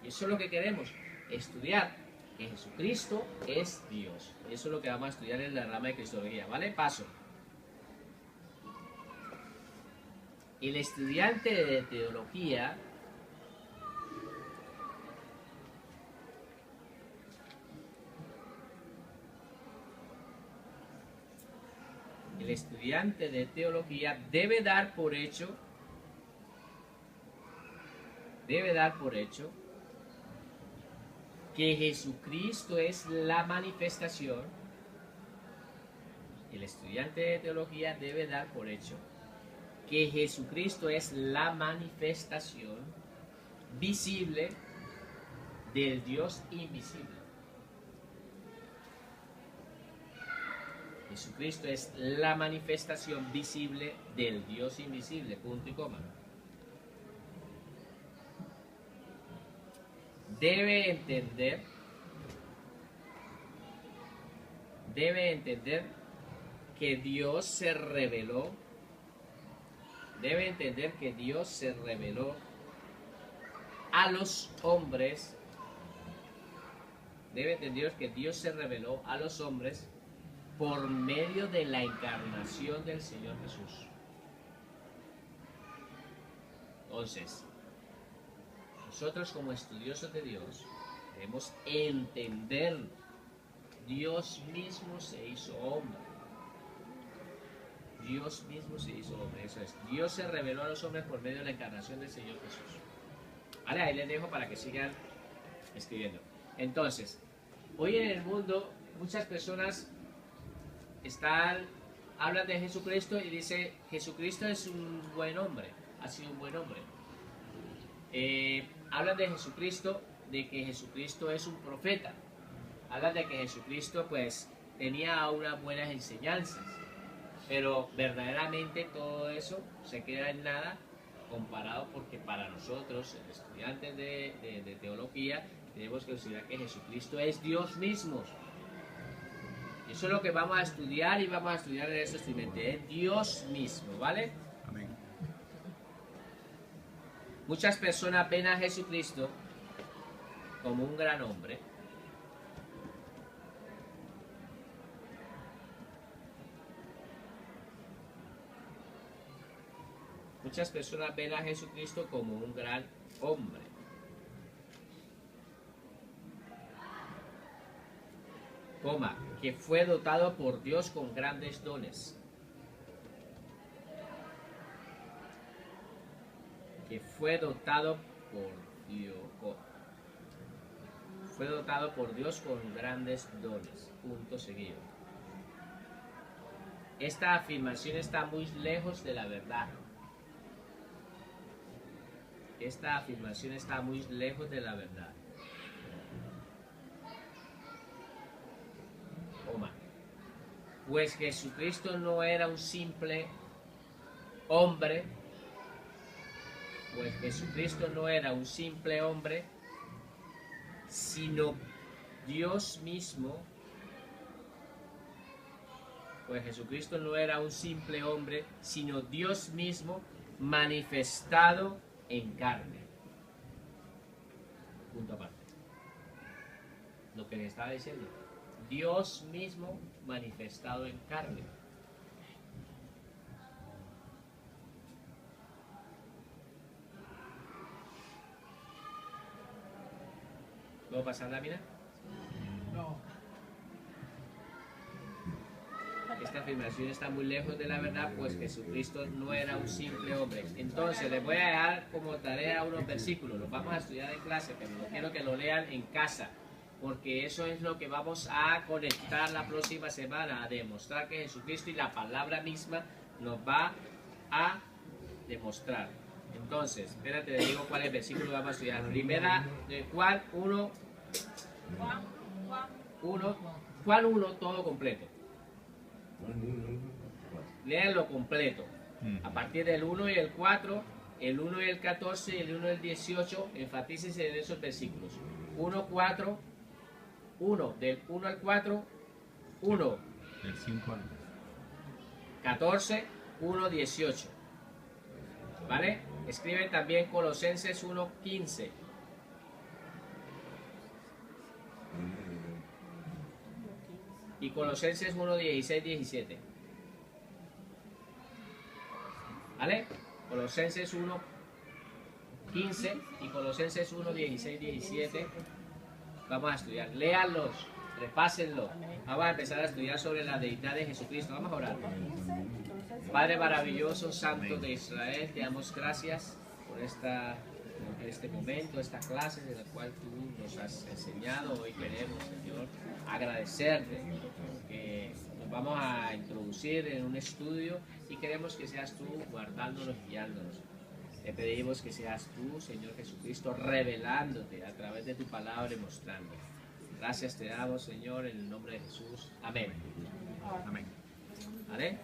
Y eso es lo que queremos estudiar, que Jesucristo es Dios. Eso es lo que vamos a estudiar en la rama de Cristología, ¿vale? Paso. El estudiante de teología debe dar por hecho que Jesucristo es la manifestación. El estudiante de teología debe dar por hecho que Jesucristo es la manifestación visible del Dios invisible. Jesucristo es la manifestación visible del Dios invisible, punto y coma. Debe entender que Dios se reveló. Debe entender que Dios se reveló a los hombres. Debe entender que Dios se reveló a los hombres por medio de la encarnación del Señor Jesús. Entonces, nosotros como estudiosos de Dios debemos entender: Dios mismo se hizo hombre. Dios mismo se hizo hombre, eso es. Dios se reveló a los hombres por medio de la encarnación del Señor Jesús. Vale, ahí les dejo para que sigan escribiendo. Entonces, hoy en el mundo muchas personas hablan de Jesucristo y dicen: Jesucristo es un buen hombre, ha sido un buen hombre. Hablan de Jesucristo, de que Jesucristo es un profeta. Hablan de que Jesucristo pues tenía unas buenas enseñanzas. Pero verdaderamente todo eso se queda en nada comparado, porque para nosotros, estudiantes de teología, tenemos que considerar que Jesucristo es Dios mismo. Eso es lo que vamos a estudiar y vamos a estudiar en estos trimestres. Es Dios mismo, ¿vale? Amén. Muchas personas ven a Jesucristo como un gran hombre. Muchas personas ven a Jesucristo como un gran hombre. Coma, que fue dotado por Dios con grandes dones. Que fue dotado por Dios. Fue dotado por Dios con grandes dones. Punto seguido. Esta afirmación está muy lejos de la verdad. Esta afirmación está muy lejos de la verdad. Coma. Pues Jesucristo no era un simple hombre. Pues Jesucristo no era un simple hombre, sino Dios mismo. Pues Jesucristo no era un simple hombre, sino Dios mismo manifestado en carne. Punto aparte. Lo que les estaba diciendo. Dios mismo manifestado en carne. ¿Puedo pasar la lámina? No. Esta afirmación está muy lejos de la verdad, pues Jesucristo no era un simple hombre. Entonces les voy a dejar como tarea unos versículos. Los vamos a estudiar en clase, pero no quiero que lo lean en casa, porque eso es lo que vamos a conectar la próxima semana, a demostrar que Jesucristo y la palabra misma nos va a demostrar. Entonces, espérate, te digo cuál es el versículo que vamos a estudiar. Primera de Juan 1, Juan 1, todo completo. Léanlo completo. A partir del 1 y el 4, el 1 y el 14 y el 1 y el 18, enfatícense en esos versículos. 1, 4, 1, del 1 al 4, 1, Del 5 al 14, 1, 18. ¿Vale? Escriben también Colosenses 1, 15. Y Colosenses 1, 16, 17. ¿Vale? Colosenses 1, 15 y Colosenses 1, 16, 17. Vamos a estudiar. Léanlos, repásenlo. Vamos a empezar a estudiar sobre la deidad de Jesucristo. Vamos a orar. Padre maravilloso, Santo de Israel, te damos gracias por este momento, esta clase en la cual tú nos has enseñado. Hoy queremos, Señor, agradecerte que nos vamos a introducir en un estudio y queremos que seas tú guardándonos y guiándonos. Te pedimos que seas tú, Señor Jesucristo, revelándote a través de tu palabra y mostrando. Gracias te damos, Señor, en el nombre de Jesús. Amén. Amén. ¿Vale?